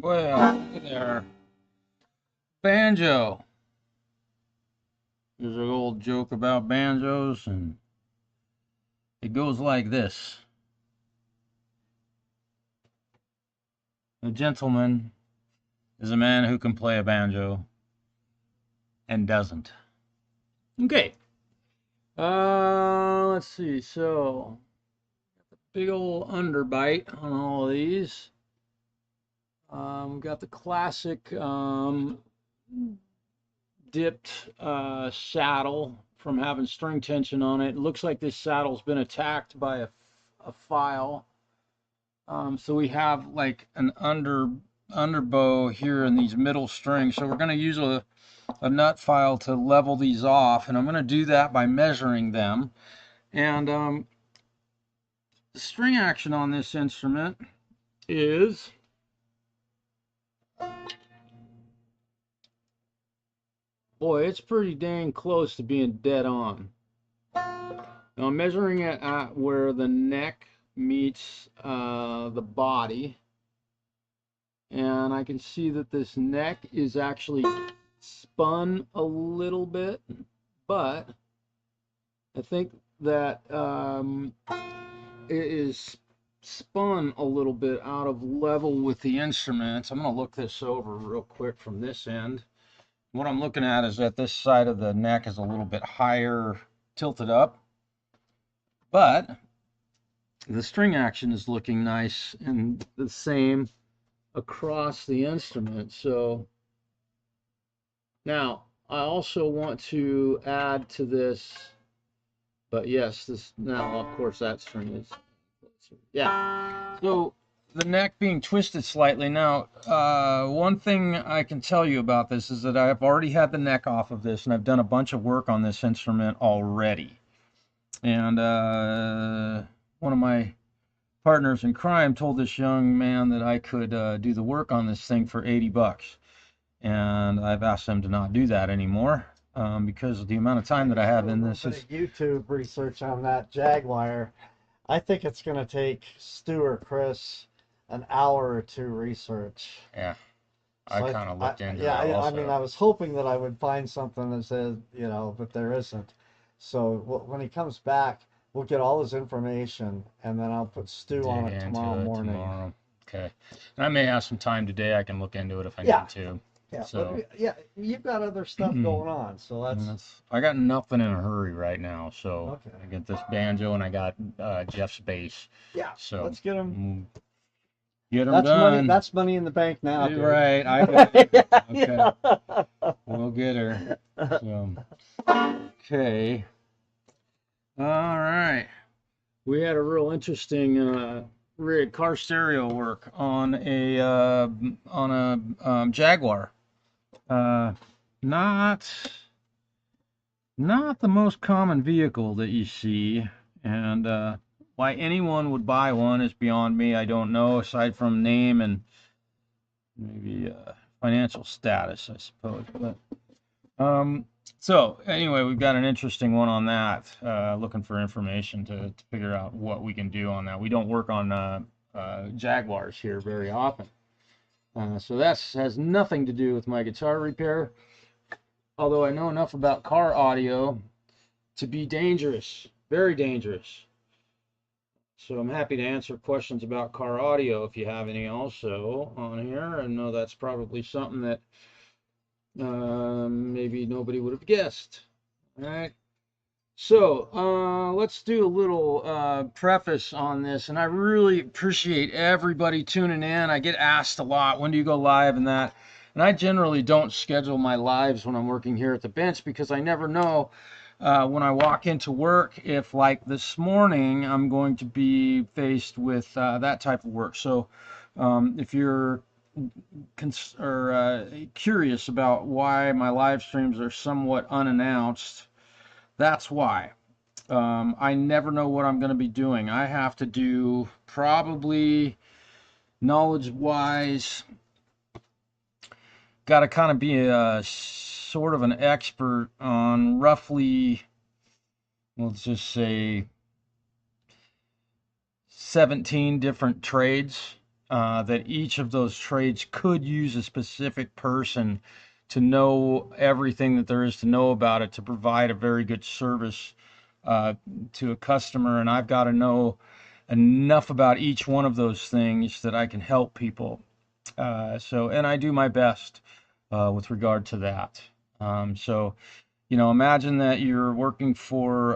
Well, look there. Banjo. There's an old joke about banjos, and it goes like this. A gentleman is a man who can play a banjo and doesn't. Okay. Let's see. So, big old underbite on all of these. We've got the classic dipped saddle from having string tension on it. It looks like this saddle's been attacked by a file. So we have like an underbow here in these middle strings. So we're going to use a nut file to level these off, and I'm going to do that by measuring them. And the string action on this instrument is boy, it's pretty dang close to being dead on. Now I'm measuring it at where the neck meets the body, and I can see that this neck is actually spun a little bit, but I think that it is spun a little bit out of level with the instruments. I'm going to look this over real quick from this end. What I'm looking at is that this side of the neck is a little bit higher tilted up, but the string action is looking nice and the same across the instrument. So now I also want to add to this, but yes, this now of course that string is, yeah. So the neck being twisted slightly. Now, one thing I can tell you about this is that I've already had the neck off of this, and I've done a bunch of work on this instrument already. And one of my partners in crime told this young man that I could do the work on this thing for 80 bucks. And I've asked him to not do that anymore because of the amount of time that I have in this. YouTube research on that Jaguar. I think it's going to take Stu or Chris an hour or two research. Yeah, I kind of looked into yeah, it also. I mean, I was hoping that I would find something that said, you know, but there isn't. So when he comes back, we'll get all his information, and then I'll put Stu on it tomorrow morning. Okay. And I may have some time today. I can look into it if I need to. Yeah, so, but yeah, you've got other stuff going on, so that's... I got nothing in a hurry right now, so I get this banjo and I got Jeff's bass. Yeah, so let's get them. Get them done. That's money in the bank now, dude. Right, I got it. Okay, we'll get her. So, okay. All right. We had a real interesting car stereo work on a Jaguar. Not the most common vehicle that you see, and why anyone would buy one is beyond me. I don't know, aside from name and maybe financial status, I suppose. But so anyway, we've got an interesting one on that. Looking for information to figure out what we can do on that. We don't work on Jaguars here very often. So that has nothing to do with my guitar repair, although I know enough about car audio to be dangerous, very dangerous. So I'm happy to answer questions about car audio if you have any also on here. I know that's probably something that maybe nobody would have guessed. All right. So let's do a little preface on this, and I really appreciate everybody tuning in. I get asked a lot, when do you go live and that, and I generally don't schedule my lives when I'm working here at the bench because I never know when I walk into work if, like this morning, I'm going to be faced with that type of work. So if you're curious about why my live streams are somewhat unannounced, that's why. I never know what I'm going to be doing. I have to do probably knowledge-wise, got to kind of be a sort of an expert on roughly, let's just say, 17 different trades, that each of those trades could use a specific person to know everything that there is to know about it to provide a very good service to a customer. And I've got to know enough about each one of those things that I can help people. And I do my best with regard to that. So, imagine that you're working for,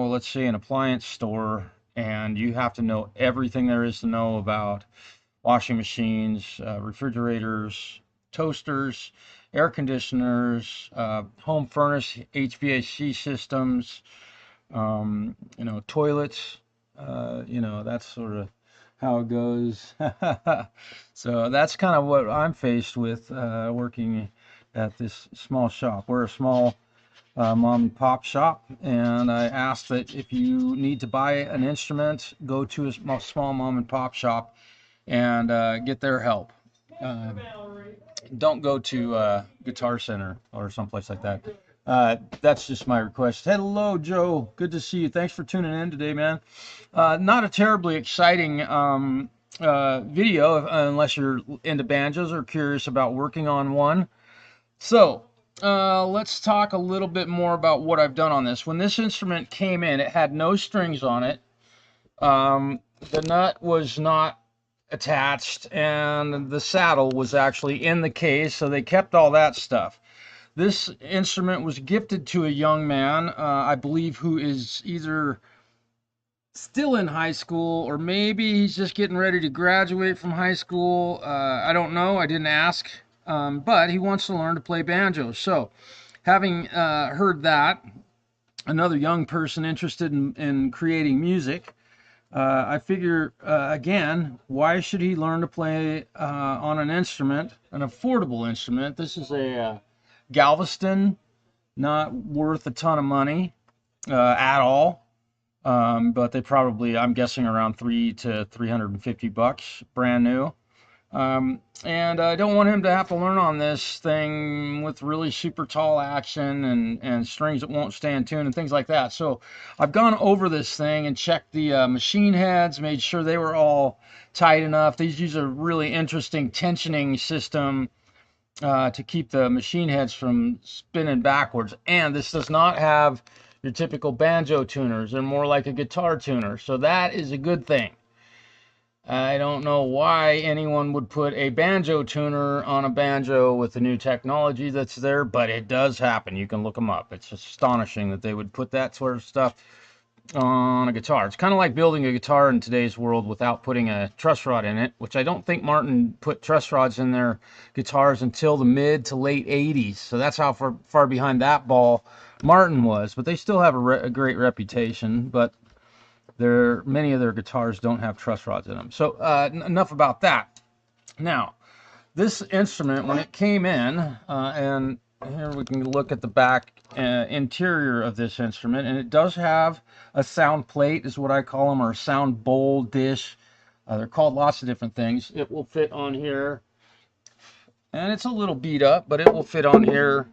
let's say an appliance store, and you have to know everything there is to know about washing machines, refrigerators, toasters, air conditioners, home furnace, HVAC systems, toilets, that's sort of how it goes. So that's kind of what I'm faced with working at this small shop. We're a small mom and pop shop, and I ask that if you need to buy an instrument, go to a small mom and pop shop and get their help. Don't go to Guitar Center or someplace like that. That's just my request. Hello, Joe. Good to see you. Thanks for tuning in today, man. Not a terribly exciting video unless you're into banjos or curious about working on one. So let's talk a little bit more about what I've done on this. When this instrument came in, it had no strings on it. The nut was not attached, and the saddle was actually in the case, so they kept all that stuff. This instrument was gifted to a young man, I believe, who is either still in high school or maybe he's just getting ready to graduate from high school. I don't know. I didn't ask. But he wants to learn to play banjo. So, having heard that, another young person interested in creating music, I figure, again, why should he learn to play on an instrument, an affordable instrument? This is a Galveston, not worth a ton of money at all, but they probably, I'm guessing, around $300 to $350, brand new. And I don't want him to have to learn on this thing with really super tall action and strings that won't stay in tune and things like that. So I've gone over this thing and checked the machine heads, made sure they were all tight enough. These use a really interesting tensioning system to keep the machine heads from spinning backwards. And this does not have your typical banjo tuners. They're more like a guitar tuner. So that is a good thing. I don't know why anyone would put a banjo tuner on a banjo with the new technology that's there, but it does happen. You can look them up. It's astonishing that they would put that sort of stuff on a guitar. It's kind of like building a guitar in today's world without putting a truss rod in it, which I don't think Martin put truss rods in their guitars until the mid to late 80s. So that's how far behind that ball Martin was. But they still have a great reputation. But many of their guitars don't have truss rods in them. So enough about that. Now, this instrument, when it came in, and here we can look at the back interior of this instrument, and it does have a sound plate, is what I call them, or a sound bowl dish. They're called lots of different things. It will fit on here, and it's a little beat up, but it will fit on here.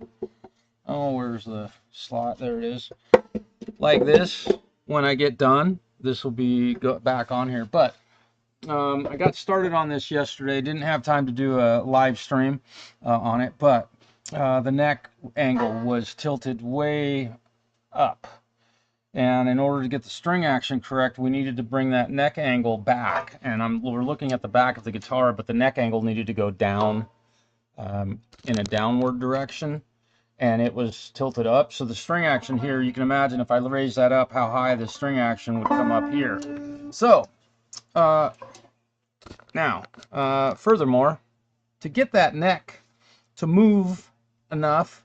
Oh, where's the slot? There it is. Like this. When I get done, this will be back on here. But I got started on this yesterday. Didn't have time to do a live stream on it, but the neck angle was tilted way up. And in order to get the string action correct, we needed to bring that neck angle back. And we're looking at the back of the guitar, but the neck angle needed to go down in a downward direction. And it was tilted up. So the string action here, you can imagine if I raise that up, how high the string action would come up here. So, now, furthermore, to get that neck to move enough,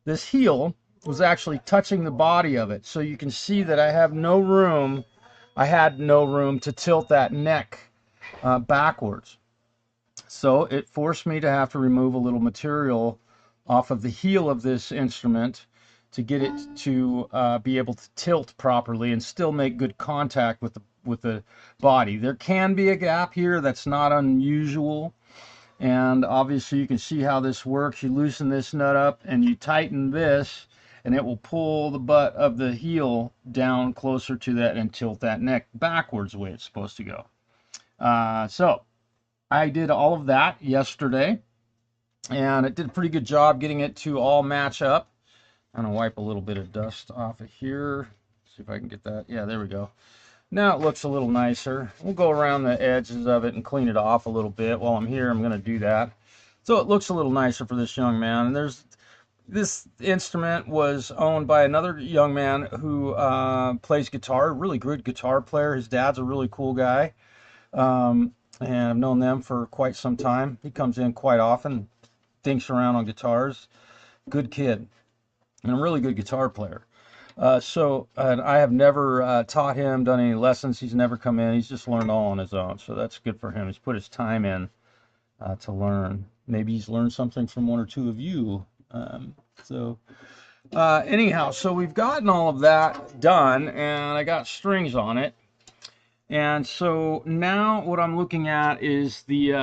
this heel was actually touching the body of it. So you can see that I had no room to tilt that neck backwards. So it forced me to have to remove a little material off of the heel of this instrument to get it to be able to tilt properly and still make good contact with the body. There can be a gap here that's not unusual, and obviously you can see how this works. You loosen this nut up and you tighten this, and it will pull the butt of the heel down closer to that and tilt that neck backwards the way it's supposed to go. So I did all of that yesterday, and it did a pretty good job getting it to all match up. I'm going to wipe a little bit of dust off of here. See if I can get that. Yeah, there we go. Now it looks a little nicer. We'll go around the edges of it and clean it off a little bit. While I'm here, I'm going to do that. So it looks a little nicer for this young man. And this instrument was owned by another young man who plays guitar, really good guitar player. His dad's a really cool guy. And I've known them for quite some time. He comes in quite often, thinks around on guitars. Good kid, and a really good guitar player. So I have never taught him, done any lessons. He's never come in. He's just learned all on his own. So that's good for him. He's put his time in to learn. Maybe he's learned something from one or two of you. Anyhow, so we've gotten all of that done, and I got strings on it. And so now what I'm looking at is the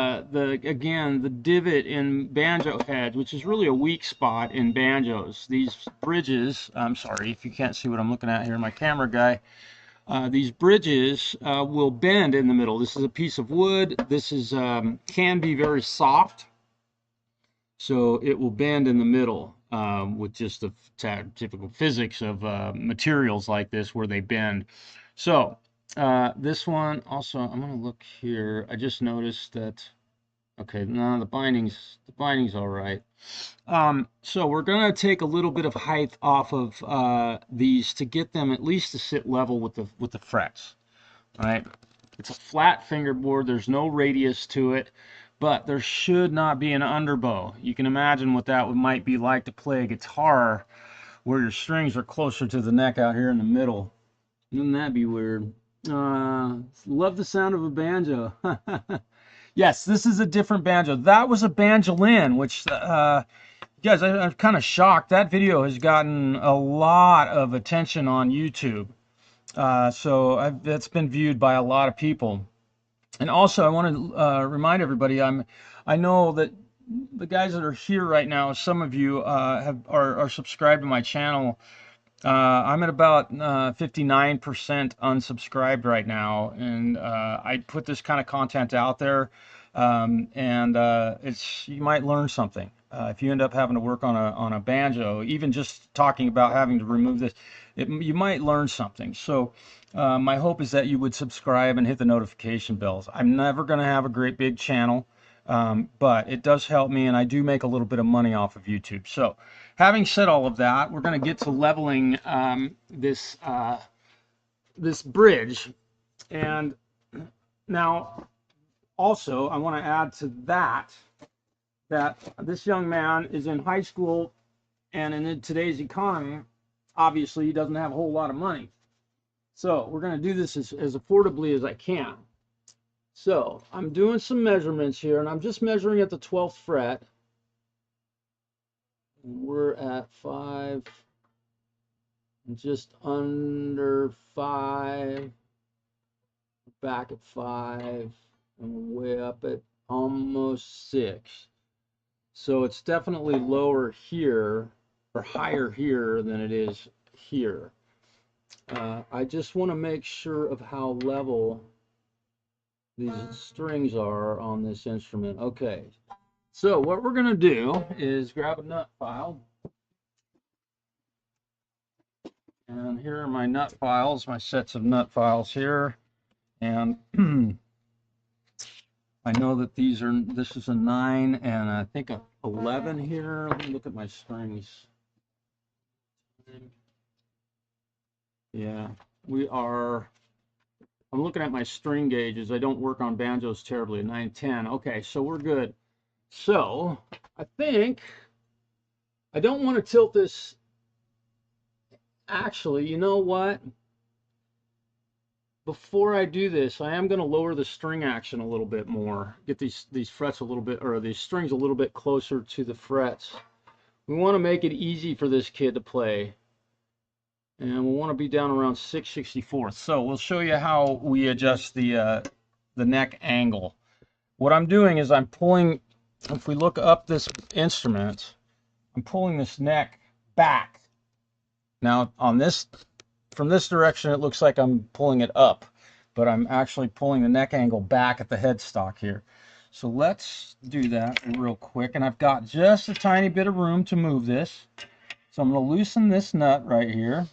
divot in banjo heads, which is really a weak spot in banjos. These bridges, I'm sorry if you can't see what I'm looking at here, my camera guy. These bridges will bend in the middle. This is a piece of wood. This is can be very soft, so it will bend in the middle with just the typical physics of materials like this where they bend. So this one also, I'm going to look here. I just noticed that, okay, no, the binding's all right. So we're going to take a little bit of height off of these to get them at least to sit level with the frets. All right. It's a flat fingerboard. There's no radius to it, but there should not be an underbow. You can imagine what that might be like to play a guitar where your strings are closer to the neck out here in the middle. Wouldn't that be weird? Love the sound of a banjo. Yes, this is a different banjo. That was a banjolin, which guys, I'm kind of shocked. That video has gotten a lot of attention on YouTube. So that's been viewed by a lot of people. And also, I want to remind everybody, I know that the guys that are here right now, some of you are subscribed to my channel. I'm at about 59% unsubscribed right now, and I put this kind of content out there, and you might learn something. If you end up having to work on a banjo, even just talking about having to remove this, you might learn something. So my hope is that you would subscribe and hit the notification bells. I'm never going to have a great big channel, but it does help me, and I do make a little bit of money off of YouTube. So having said all of that, we're going to get to leveling this bridge. And now also I want to add to that this young man is in high school, and in today's economy, obviously he doesn't have a whole lot of money. So we're going to do this as affordably as I can. So I'm doing some measurements here, and I'm just measuring at the 12th fret. We're at 5, just under 5, back at 5, and way up at almost 6. So it's definitely lower here, or higher here than it is here. I just want to make sure of how level these strings are on this instrument. Okay. So what we're going to do is grab a nut file. And here are my nut files, my sets of nut files here. And I know that this is a 9 and I think a 11 here. Let me look at my strings. Yeah, I'm looking at my string gauges. I don't work on banjos terribly, 9, 10. Okay, so we're good. So I think I don't want to tilt this. Actually, you know what? Before I do this, I am going to lower the string action a little bit more. Get these frets a little bit, or these strings a little bit closer to the frets. We want to make it easy for this kid to play. And we want to be down around 6/64. So we'll show you how we adjust the neck angle. What I'm doing is I'm pulling, if we look up this instrument, I'm pulling this neck back Now on this, from this direction, it looks like I'm pulling it up, but I'm actually pulling the neck angle back at the headstock here. So let's do that real quick. And I've got just a tiny bit of room to move this. So I'm going to loosen this nut right here.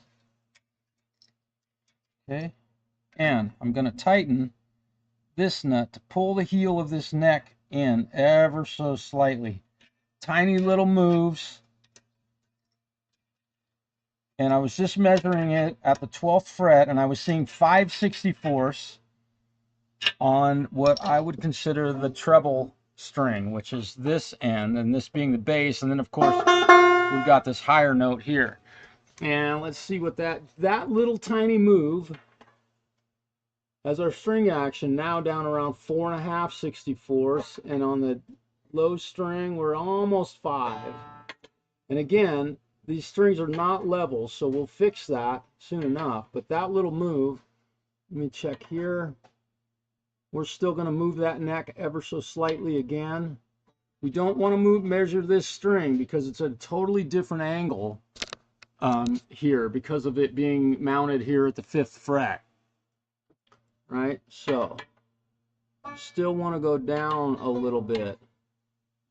Okay. And I'm going to tighten this nut to pull the heel of this neck in ever so slightly. Tiny little moves. And I was just measuring it at the 12th fret, and I was seeing 5/64 on what I would consider the treble string, which is this end, and this being the bass, and then of course we've got this higher note here. And let's see what that little tiny move as our string action now down around 4.5/64, and on the low string we're almost 5. And again, these strings are not level, so we'll fix that soon enough. But that little move, let me check here. We're still going to move that neck ever so slightly again. We don't want to measure this string because it's at a totally different angle here because of it being mounted here at the 5th fret. Right? So, still want to go down a little bit.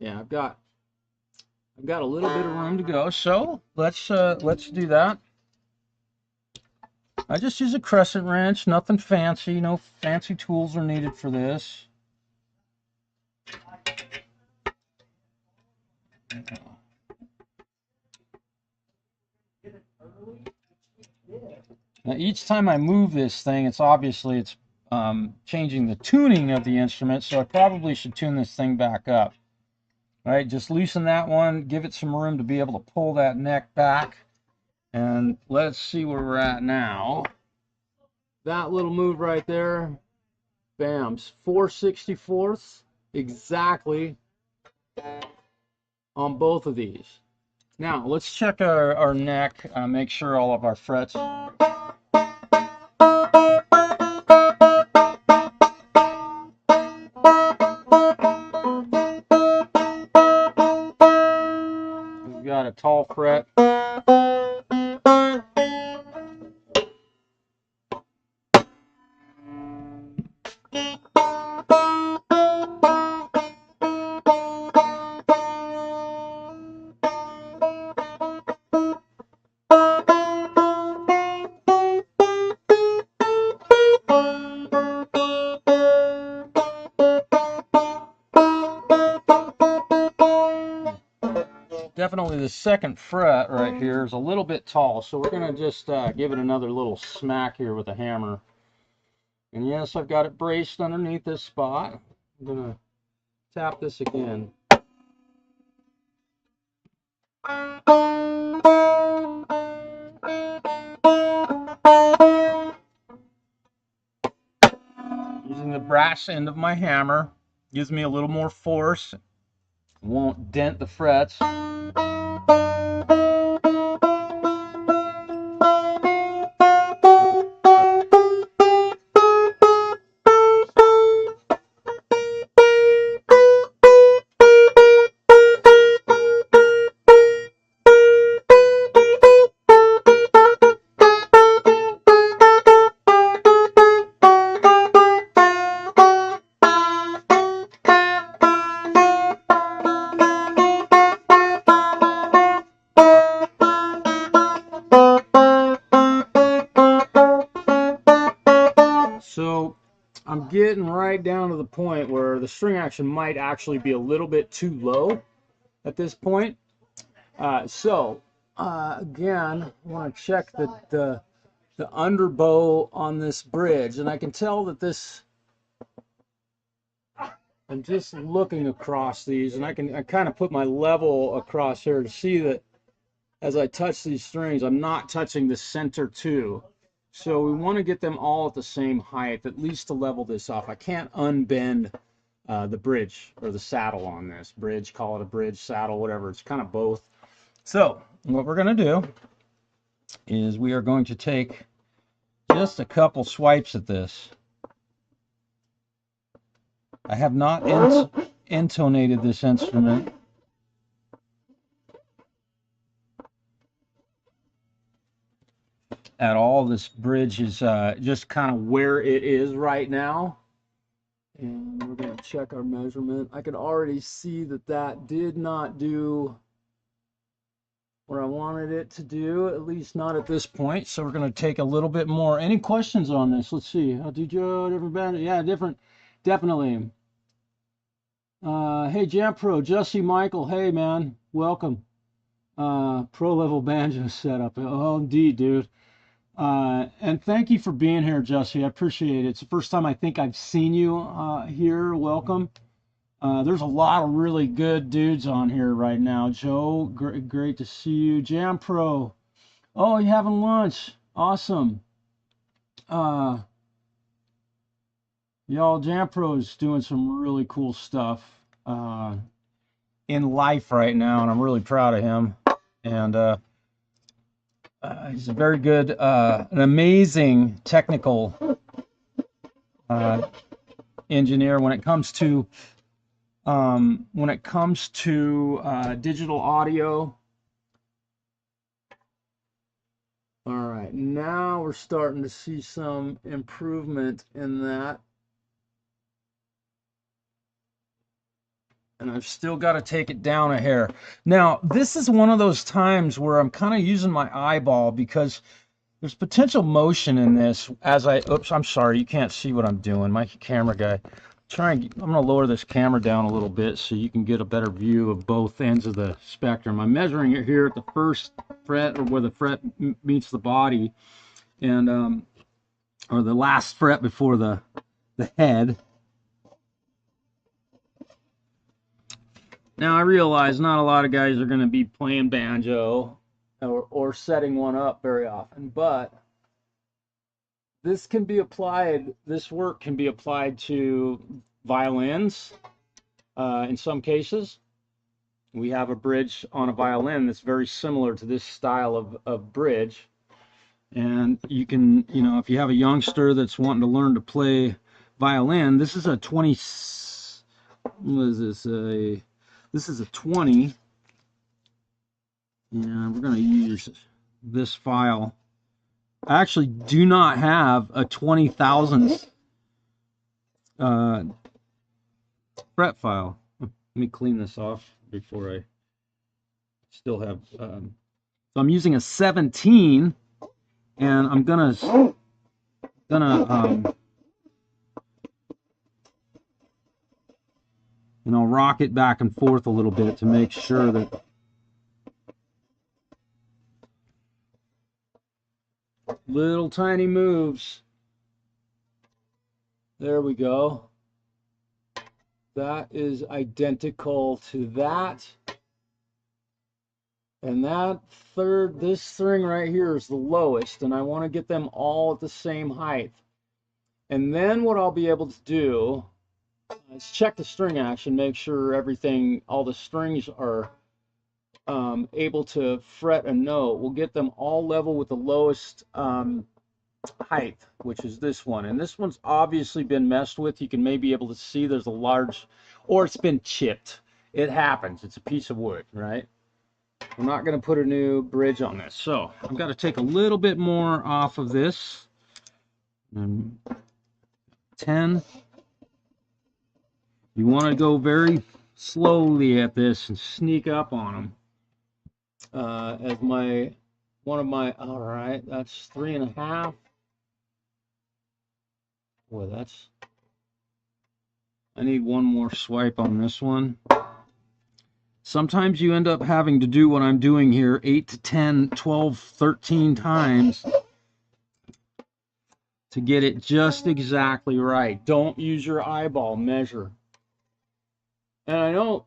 Yeah, I've got a little bit of room to go, so let's do that. I just use a crescent wrench, nothing fancy, no fancy tools are needed for this. Now each time I move this thing, it's changing the tuning of the instrument, so I probably should tune this thing back up. All right, just loosen that one, give it some room to be able to pull that neck back. And let's see where we're at now. That little move right there, bam, 4/64 exactly on both of these. Now let's check our neck, make sure all of our frets. We've got a tall fret. Definitely the 2nd fret right here is a little bit tall, so we're going to just give it another little smack here with a hammer. And yes, I've got it braced underneath this spot. I'm going to tap this again. Using the brass end of my hammer, gives me a little more force. Won't dent the frets. So I'm getting right down to the point where the string action might actually be a little bit too low at this point. Again, I want to check the underbow on this bridge, and I can tell that this, I'm just looking across these, and I kind of put my level across here to see that as I touch these strings, I'm not touching the center two. So we want to get them all at the same height, at least to level this off. I can't unbend the bridge or the saddle on this. Bridge, call it a bridge, saddle, whatever. It's kind of both. So what we're going to do is we are going to take just a couple swipes at this. I have not intonated this instrument. all this bridge is just kind of where it is right now. And we're going to check our measurement. I can already see that that did not do what I wanted it to do, at least not at this point. So we're going to take a little bit more. Any questions on this? Let's see. Did you different band? Yeah, different. Definitely. Hey, Jampro, Jesse Michael. Hey, man. Welcome. Pro level banjo setup. Oh, indeed, dude. And thank you for being here, Jesse. I appreciate it. It's the first time I think I've seen you here. Welcome. There's a lot of really good dudes on here right now. Joe, great to see you. Jampro. Oh, you having lunch? Awesome. Y'all, Jampro's doing some really cool stuff in life right now, and I'm really proud of him. And he's a very good, an amazing technical engineer when it comes to digital audio. All right, now we're starting to see some improvement in that. And I've still got to take it down a hair. Now, this is one of those times where I'm kind of using my eyeball because there's potential motion in this as oops, I'm sorry, you can't see what I'm doing. My camera guy. I'm going to lower this camera down a little bit so you can get a better view of both ends of the spectrum. I'm measuring it here at the first fret, or where the fret meets the body, and or the last fret before the head. Now, I realize not a lot of guys are going to be playing banjo or setting one up very often, but this can be applied, this work can be applied to violins in some cases. We have a bridge on a violin that's very similar to this style of bridge. And you can, you know, if you have a youngster that's wanting to learn to play violin, this is a 20, what is this, this is a 20, and we're going to use this file. I actually do not have a 20,000th fret file. Let me clean this off before I still have, so I'm using a 17, and I'm gonna you know, rock it back and forth a little bit to make sure that little tiny moves. There we go. That is identical to that. And that this string right here is the lowest, and I want to get them all at the same height. And then what I'll be able to do is check the string action, make sure everything, all the strings are able to fret a note. We'll get them all level with the lowest height, which is this one. And this one's obviously been messed with. You can maybe able to see there's a large, or it's been chipped. It happens. It's a piece of wood, right? I'm not going to put a new bridge on this. So I've got to take a little bit more off of this. 10. You want to go very slowly at this and sneak up on them. As one of my, all right, that's 3.5. Boy, I need one more swipe on this one. Sometimes you end up having to do what I'm doing here 8 to 10, 12, 13 times to get it just exactly right. Don't use your eyeball, measure. And I know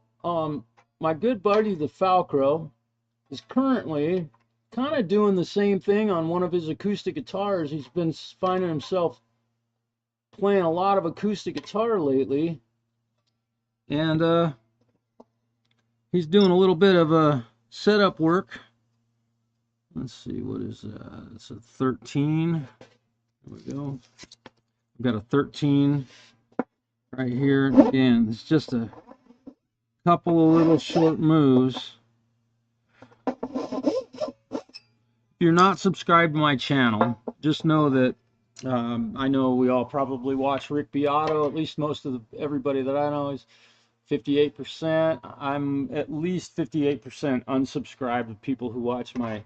my good buddy TheFalCRO is currently kind of doing the same thing on one of his acoustic guitars. He's been finding himself playing a lot of acoustic guitar lately, and he's doing a little bit of setup work. Let's see, what is that? It's a 13. There we go. We've got a 13 right here. Again, it's just a couple of little short moves. If you're not subscribed to my channel, just know that I know we all probably watch Rick Beato. At least most of everybody that I know is 58%. I'm at least 58% unsubscribed of people who watch my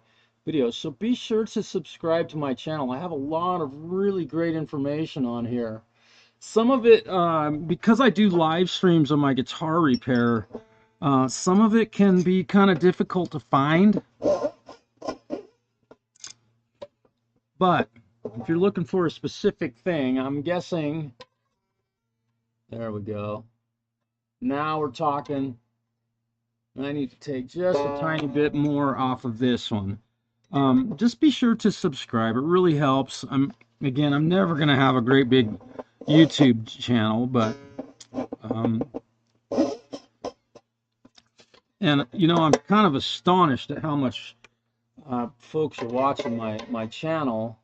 videos. So be sure to subscribe to my channel. I have a lot of really great information on here. Some of it, because I do live streams on my guitar repair, some of it can be kind of difficult to find. But if you're looking for a specific thing, I'm guessing, there we go. Now we're talking. I need to take just a tiny bit more off of this one. Just be sure to subscribe. It really helps. Again, I'm never going to have a great big YouTube channel, but and you know, I'm kind of astonished at how much folks are watching my channel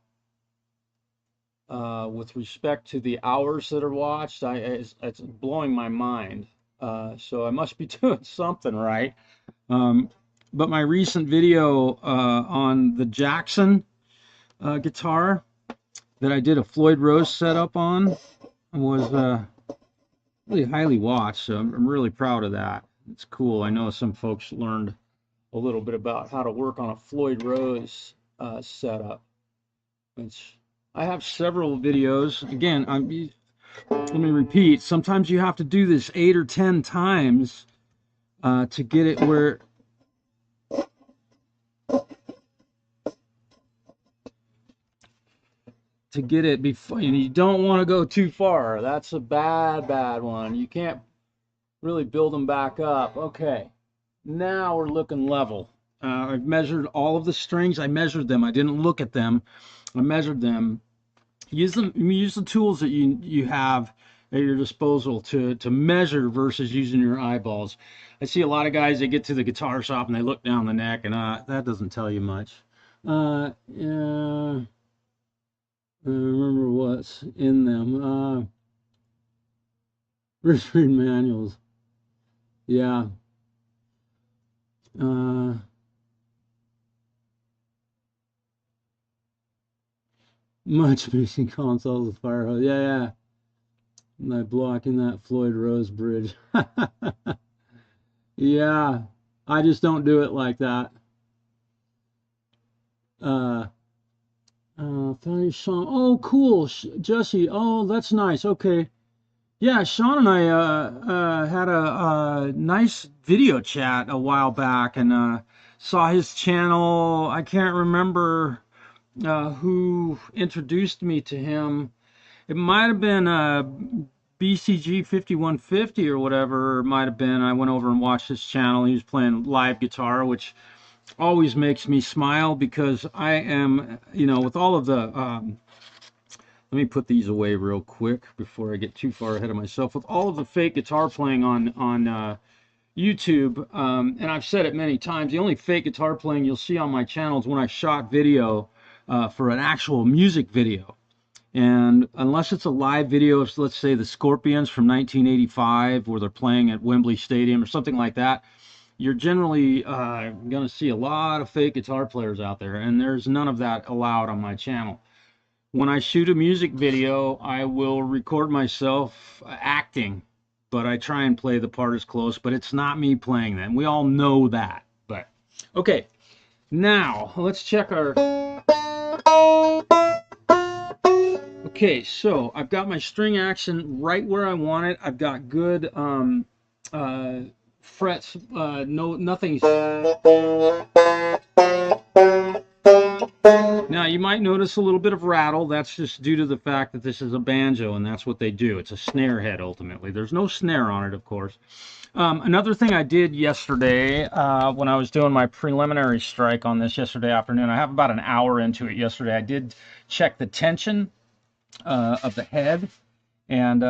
with respect to the hours that are watched. It's blowing my mind. So I must be doing something right. But my recent video on the Jackson guitar that I did a Floyd Rose setup on was really highly watched, so I'm really proud of that. It's cool. I know some folks learned a little bit about how to work on a Floyd Rose setup, which I have several videos. Again, let me repeat, sometimes you have to do this 8 or 10 times to get it where before, and you don't want to go too far. That's a bad one. You can't really build them back up. Okay, now we're looking level. I've measured all of the strings. I measured them. I didn't look at them. I measured them. Use the tools that you have at your disposal to measure versus using your eyeballs. I see a lot of guys, they get to the guitar shop and they look down the neck, and that doesn't tell you much. Yeah. I remember what's in them. Wrist read manuals. Yeah. Much mixing consoles with fire hose. Yeah. Like blocking that Floyd Rose bridge. Yeah. I just don't do it like that. Thank you, Sean. Oh, cool, Jesse. Oh, that's nice. Okay. Yeah, Sean and I had a nice video chat a while back, and saw his channel. I can't remember who introduced me to him. It might have been BCG 5150 or whatever. It might have been. I went over and watched his channel. He was playing live guitar, which always makes me smile, because I am, you know, with all of the let me put these away real quick before I get too far ahead of myself. With all of the fake guitar playing on YouTube, and I've said it many times, the only fake guitar playing you'll see on my channel is when I shot video for an actual music video. And unless it's a live video of, let's say, the Scorpions from 1985, where they're playing at Wembley Stadium or something like that, you're generally going to see a lot of fake guitar players out there, and there's none of that allowed on my channel. When I shoot a music video, I will record myself acting, but I try and play the part as close, but it's not me playing that. We all know that. But okay, now let's check our... Okay, so I've got my string action right where I want it. I've got good frets, nothing. Now you might notice a little bit of rattle. That's just due to the fact that this is a banjo, and that's what they do. It's a snare head ultimately. There's no snare on it, of course. Another thing I did yesterday when I was doing my preliminary strike on this yesterday afternoon, I have about an hour into it yesterday, I did check the tension of the head, and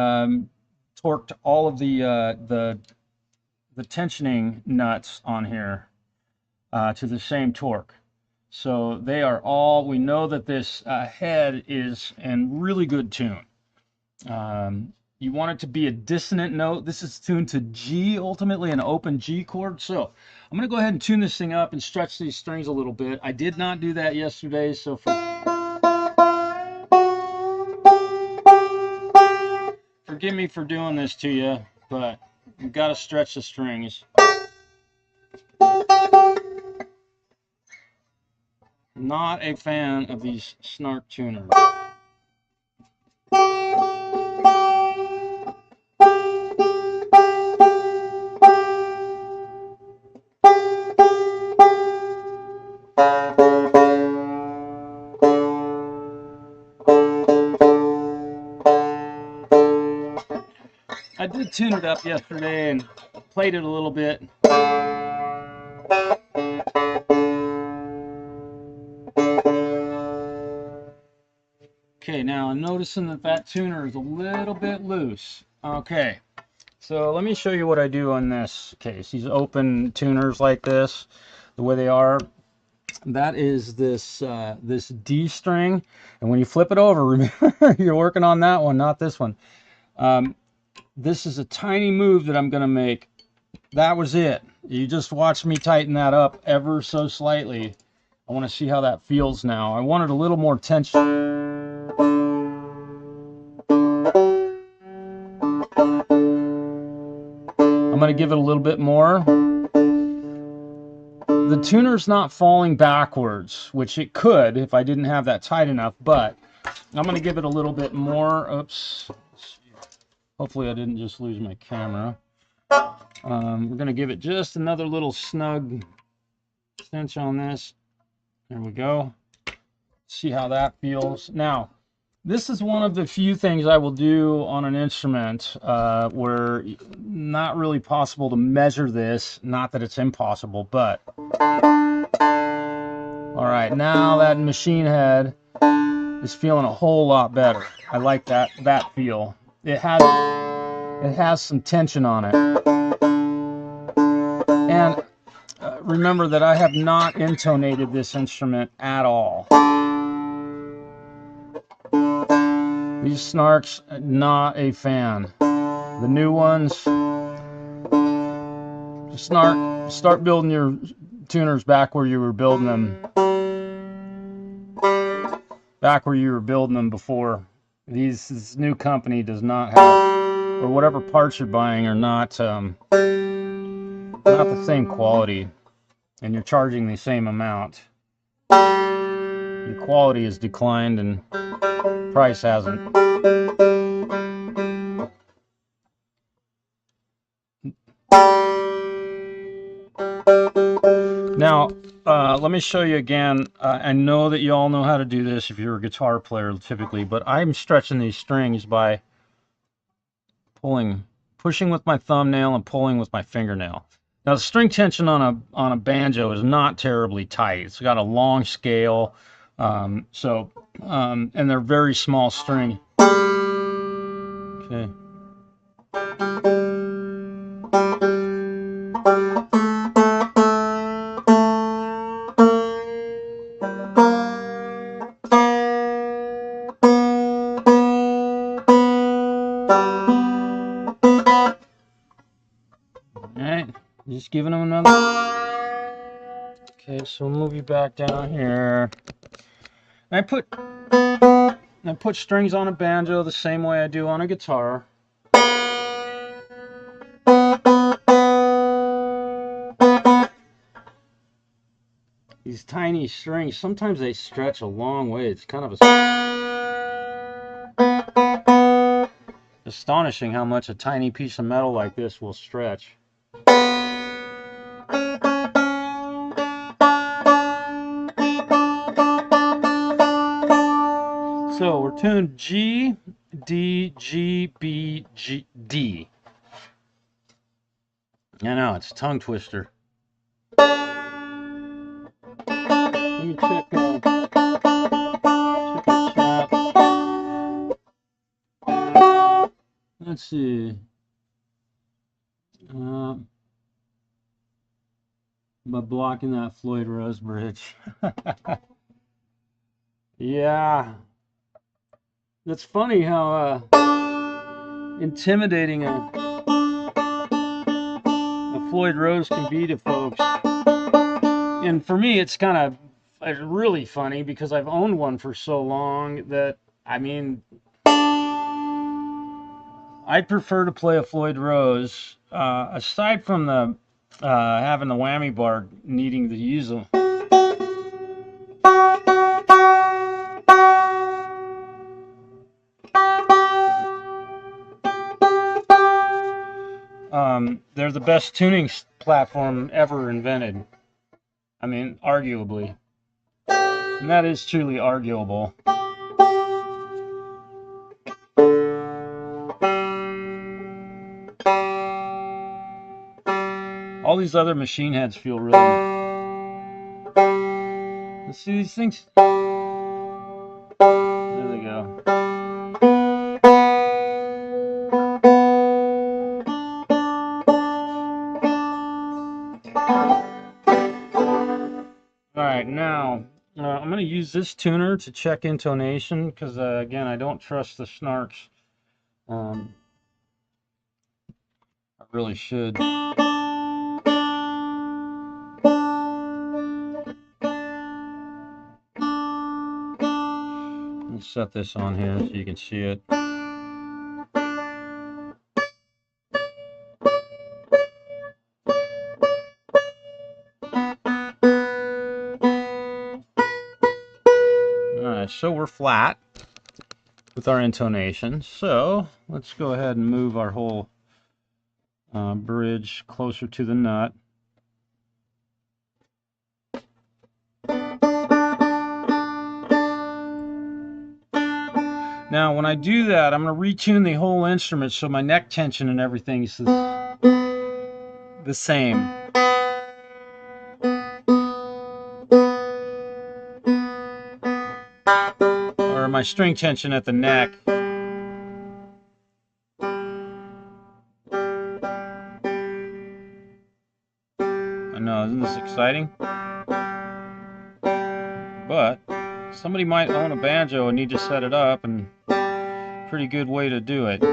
torqued all of the tensioning nuts on here to the same torque. So they are all, we know that this head is in really good tune. You want it to be a dissonant note. This is tuned to G, ultimately an open G chord. So I'm going to go ahead and tune this thing up and stretch these strings a little bit. I did not do that yesterday, so for... forgive me for doing this to you, but you've got to stretch the strings. Not a fan of these snark tuners. I did tune it up yesterday and played it a little bit. Okay, now I'm noticing that that tuner is a little bit loose. Okay, so let me show you what I do on this case. These open tuners like this, the way they are, that is this this D string, and when you flip it over, remember you're working on that one, not this one. This is a tiny move that I'm going to make. That was it. You just watched me tighten that up ever so slightly. I want to see how that feels now. I wanted a little more tension. I'm going to give it a little bit more. The tuner's not falling backwards, which it could if I didn't have that tight enough, but I'm going to give it a little bit more. Oops. Hopefully I didn't just lose my camera. We're going to give it just another little snug cinch on this. There we go. See how that feels. Now, this is one of the few things I will do on an instrument where not really possible to measure this. Not that it's impossible, but all right, now that machine head is feeling a whole lot better. I like that feel. It has some tension on it. And remember that I have not intonated this instrument at all. These snarks, not a fan. The new ones, start building your tuners back where you were building them. Back where you were building them before. This new company does not have, or whatever parts you're buying are not the same quality, and you're charging the same amount. Your quality has declined and price hasn't. Now, let me show you again. I know that you all know how to do this if you're a guitar player typically, but I'm stretching these strings by pushing with my thumbnail and pulling with my fingernail. Now, the string tension on a banjo is not terribly tight. It's got a long scale, and they're very small string. Okay. Just giving them another. Okay, so we'll move you back down here. And I put strings on a banjo the same way I do on a guitar. These tiny strings, sometimes they stretch a long way. It's kind of astonishing how much a tiny piece of metal like this will stretch. So we're tuned G, D, G, B, G, D. I know, it's a tongue twister. Let me check the chat. Let's see. By blocking that Floyd Rose bridge. Yeah. It's funny how intimidating a Floyd Rose can be to folks. And for me, it's kind of really funny because I've owned one for so long that, I mean, I'd prefer to play a Floyd Rose, aside from the having the whammy bar, needing to use them. They're the best tuning platform ever invented. I mean, arguably. And that is truly arguable. All these other machine heads feel really... Let's see these things. There they go. Alright, now I'm going to use this tuner to check intonation because, again, I don't trust the snarks. I really should. Let's set this on here so you can see it. Alright, so we're flat with our intonation. So let's go ahead and move our whole bridge closer to the nut. Now when I do that, I'm going to retune the whole instrument so my neck tension and everything is the same. Or my string tension at the neck. I know, isn't this exciting? But somebody might own a banjo and need to set it up, and pretty good way to do it.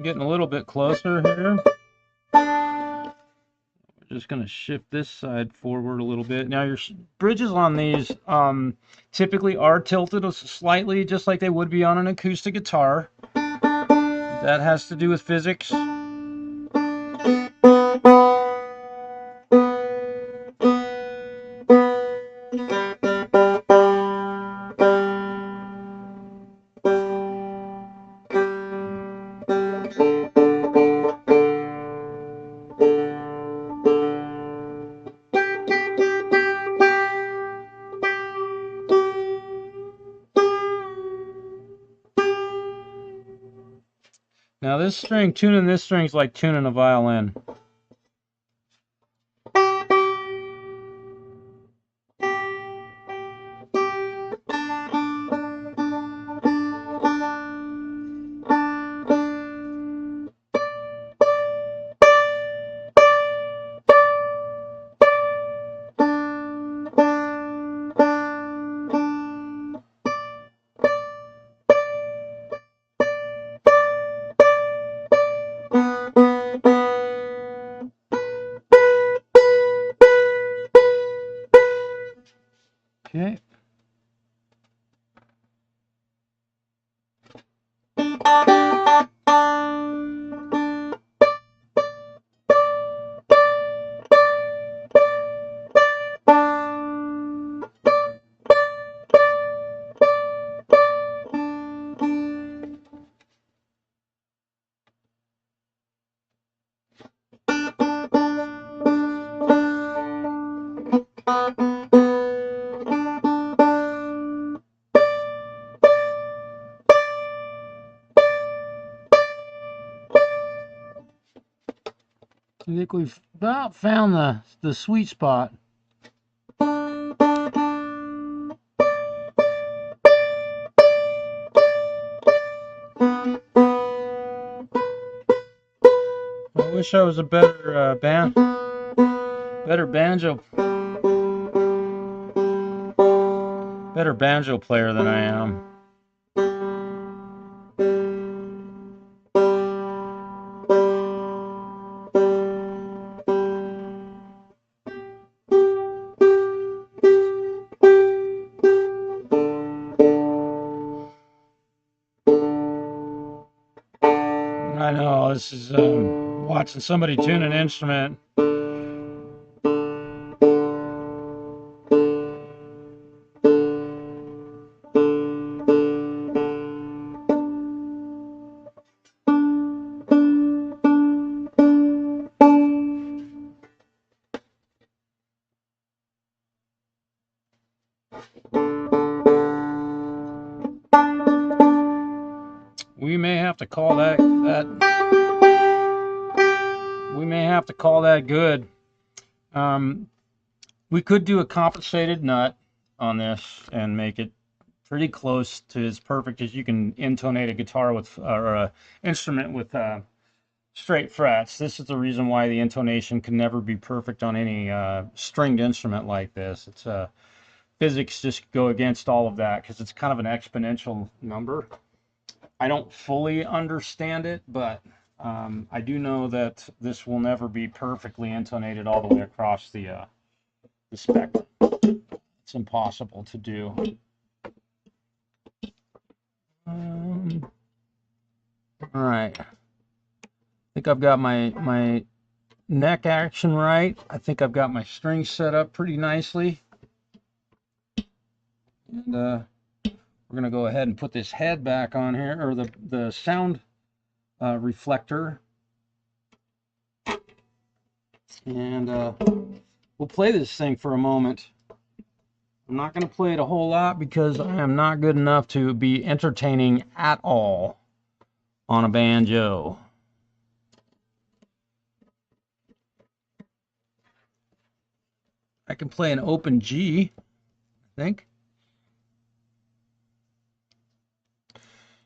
Getting a little bit closer here. We're just going to shift this side forward a little bit. Now your bridges on these typically are tilted slightly, just like they would be on an acoustic guitar. That has to do with physics. Now this string, tuning this string is like tuning a violin. Okay. I think we've about found the sweet spot. wish I was a better banjo player than I am. I know, this is watching somebody tune an instrument. We may have to call that good. We could do a compensated nut on this and make it pretty close to as perfect as you can intonate a guitar with, or a instrument with straight frets. This is the reason why the intonation can never be perfect on any stringed instrument like this. It's physics just go against all of that because it's kind of an exponential number. I don't fully understand it, but I do know that this will never be perfectly intonated all the way across the spectrum. It's impossible to do. All right. I think I've got my neck action right. I think I've got my strings set up pretty nicely. And we're going to go ahead and put this head back on here, or the sound reflector. And we'll play this thing for a moment. I'm not going to play it a whole lot because I am not good enough to be entertaining at all on a banjo. I can play an open G, I think.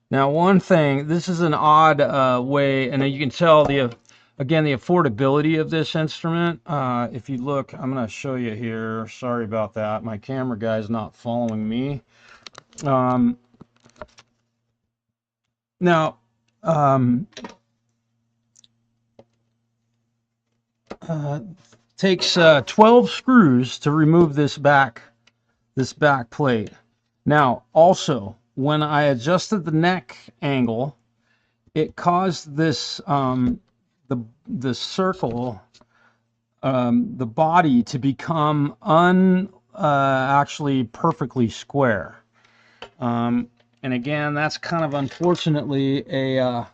Now, one thing, this is an odd way, and you can tell again, the affordability of this instrument. If you look, I'm going to show you here. Sorry about that. My camera guy's not following me. Takes 12 screws to remove this back plate. Now, also, when I adjusted the neck angle, it caused this the circle, the body to become actually perfectly square. And again, that's kind of unfortunately an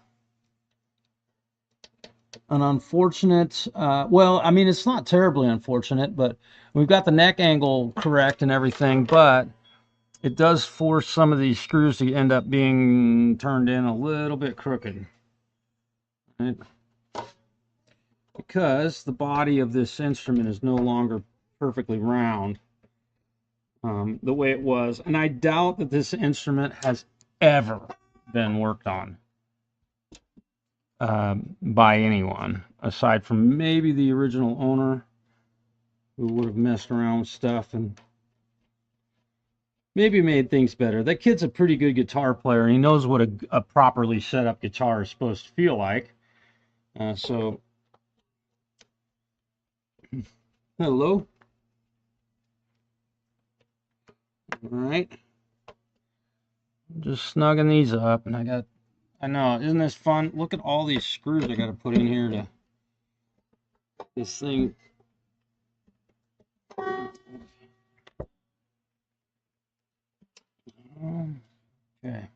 unfortunate, well, I mean, it's not terribly unfortunate, but we've got the neck angle correct and everything, but it does force some of these screws to end up being turned in a little bit crooked. Right? Because the body of this instrument is no longer perfectly round the way it was. And I doubt that this instrument has ever been worked on by anyone, aside from maybe the original owner, who would have messed around with stuff and maybe made things better. That kid's a pretty good guitar player. He knows what a properly set up guitar is supposed to feel like. So, hello. All right. Just snugging these up, and I know, isn't this fun? Look at all these screws I got to put in here to this thing. Okay.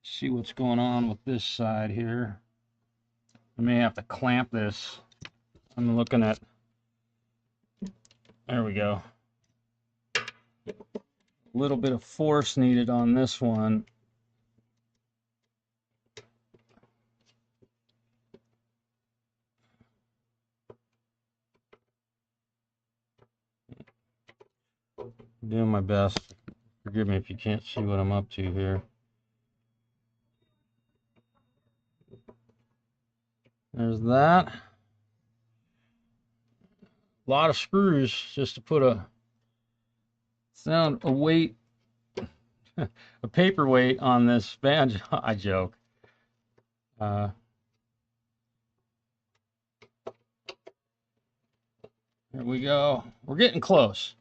See what's going on with this side here. I may have to clamp this. I'm looking at, there we go. A little bit of force needed on this one. Doing my best. Forgive me if you can't see what I'm up to here. There's that. A lot of screws just to put a weight, a paperweight on this banjo. I joke. There we go. We're getting close.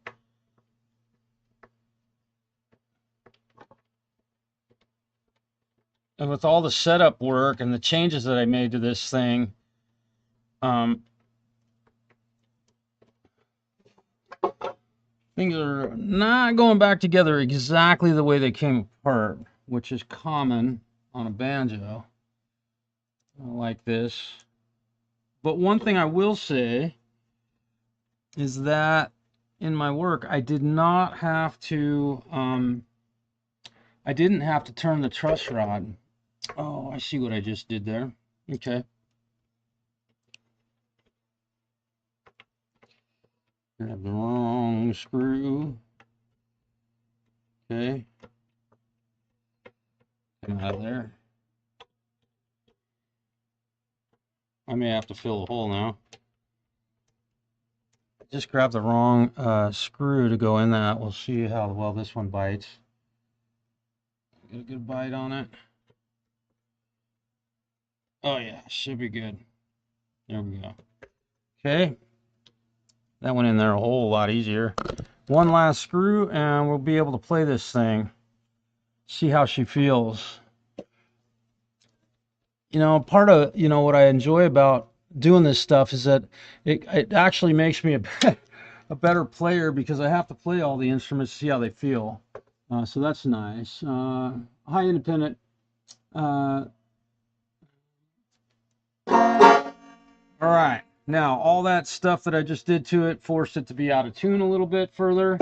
And with all the setup work and the changes that I made to this thing, things are not going back together exactly the way they came apart, which is common on a banjo like this. But one thing I will say is that in my work, I did not have to, I didn't have to turn the truss rod. Oh, I see what I just did there. Okay. I have the wrong screw. Okay. Come out of there. I may have to fill the hole now. Just grab the wrong screw to go in that. We'll see how well this one bites. Get a good bite on it. Oh yeah, should be good. There we go. Okay. That went in there a whole lot easier. One last screw and we'll be able to play this thing. See how she feels. You know, part of, you know, what I enjoy about doing this stuff is that it actually makes me a better player because I have to play all the instruments to see how they feel. So that's nice. High independent. All right. Now, all that stuff that I just did to it forced it to be out of tune a little bit further.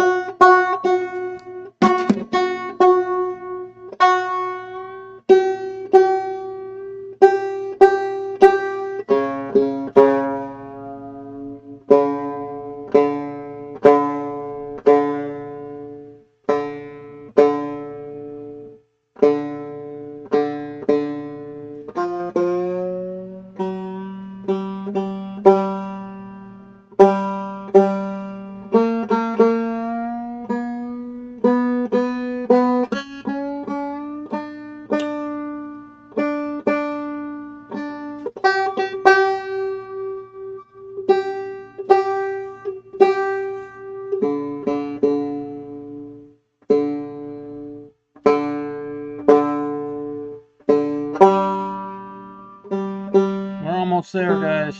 Almost there, guys.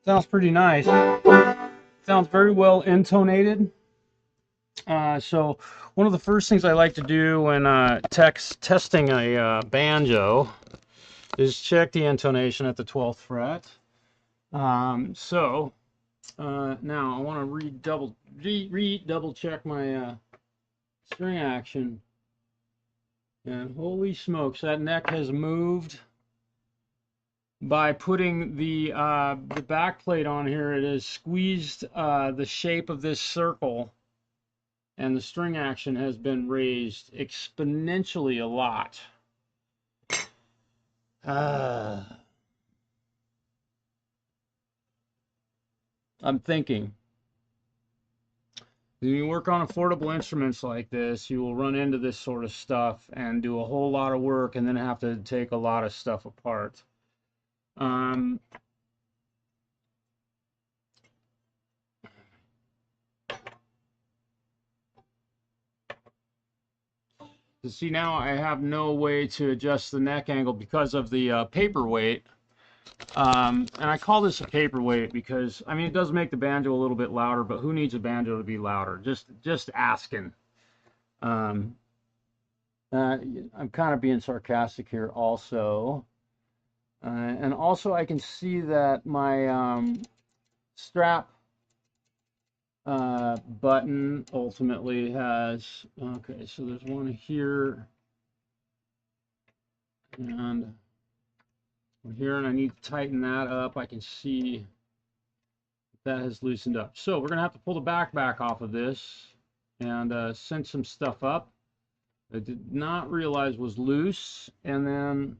Sounds pretty nice. Sounds very well intonated. So one of the first things I like to do when testing a banjo is check the intonation at the 12th fret. Now I want to double check my string action. And holy smokes, that neck has moved. By putting the back plate on here, it has squeezed the shape of this circle, and the string action has been raised exponentially a lot. I'm thinking, when you work on affordable instruments like this, you will run into this sort of stuff and do a whole lot of work and then have to take a lot of stuff apart. See, now I have no way to adjust the neck angle because of the paperweight. And I call this a paperweight because, I mean, it does make the banjo a little bit louder, but who needs a banjo to be louder? Just asking. I'm kind of being sarcastic here also. And also I can see that my strap button ultimately has, okay, so there's one here and here, and I need to tighten that up. I can see that has loosened up. So we're gonna have to pull the back off of this and cinch some stuff up. I did not realize was loose, and then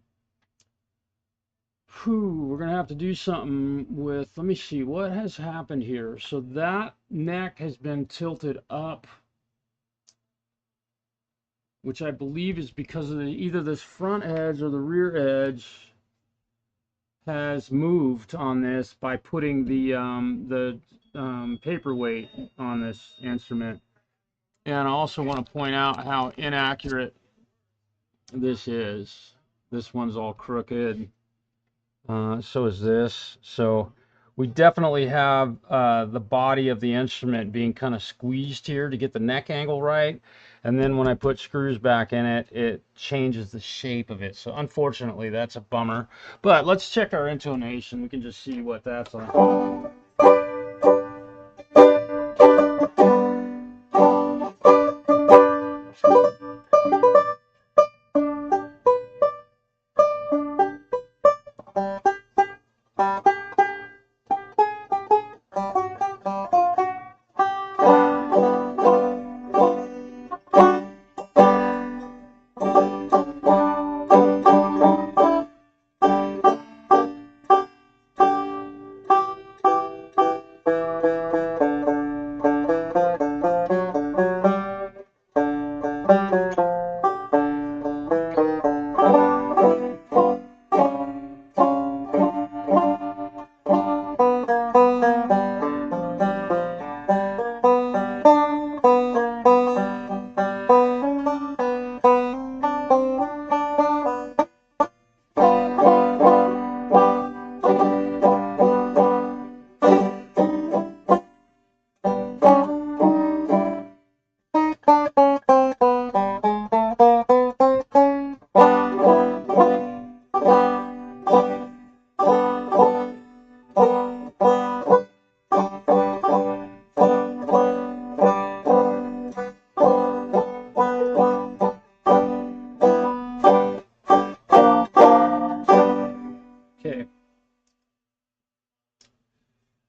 we're gonna have to do something with, let me see what has happened here. So that neck has been tilted up, which I believe is because of either this front edge or the rear edge has moved on this by putting the paperweight on this instrument. And I also want to point out how inaccurate this is. This one's all crooked. So is this. So we definitely have the body of the instrument being kind of squeezed here to get the neck angle right. And then when I put screws back in it, it changes the shape of it. So unfortunately, that's a bummer. But let's check our intonation. We can just see what that's like.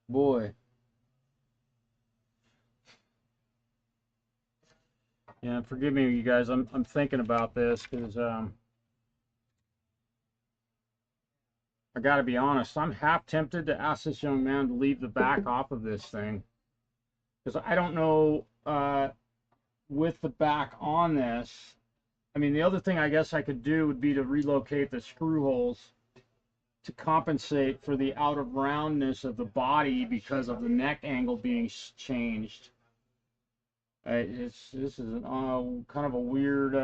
Boy. Yeah, forgive me, you guys. I'm thinking about this because I got to be honest. I'm half tempted to ask this young man to leave the back off of this thing because I don't know with the back on this. I mean, the other thing I guess I could do would be to relocate the screw holes to compensate for the out of roundness of the body because of the neck angle being changed. This is kind of a weird